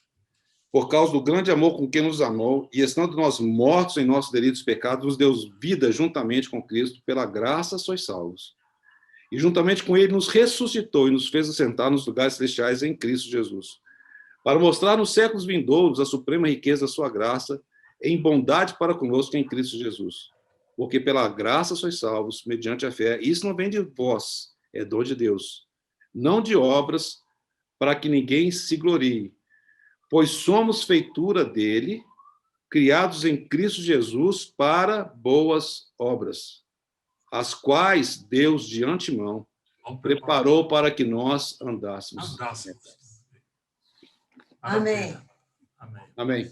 por causa do grande amor com que nos amou, e estando nós mortos em nossos delitos e pecados, nos deu vida juntamente com Cristo, pela graça sois salvos. E juntamente com ele nos ressuscitou e nos fez assentar nos lugares celestiais em Cristo Jesus, para mostrar nos séculos vindouros a suprema riqueza da sua graça, em bondade para conosco em Cristo Jesus. Porque pela graça sois salvos, mediante a fé. Isso não vem de vós, é dom de Deus. Não de obras, para que ninguém se glorie. Pois somos feitura dele, criados em Cristo Jesus para boas obras, as quais Deus de antemão preparou para que nós andássemos.
Amém.
Amém.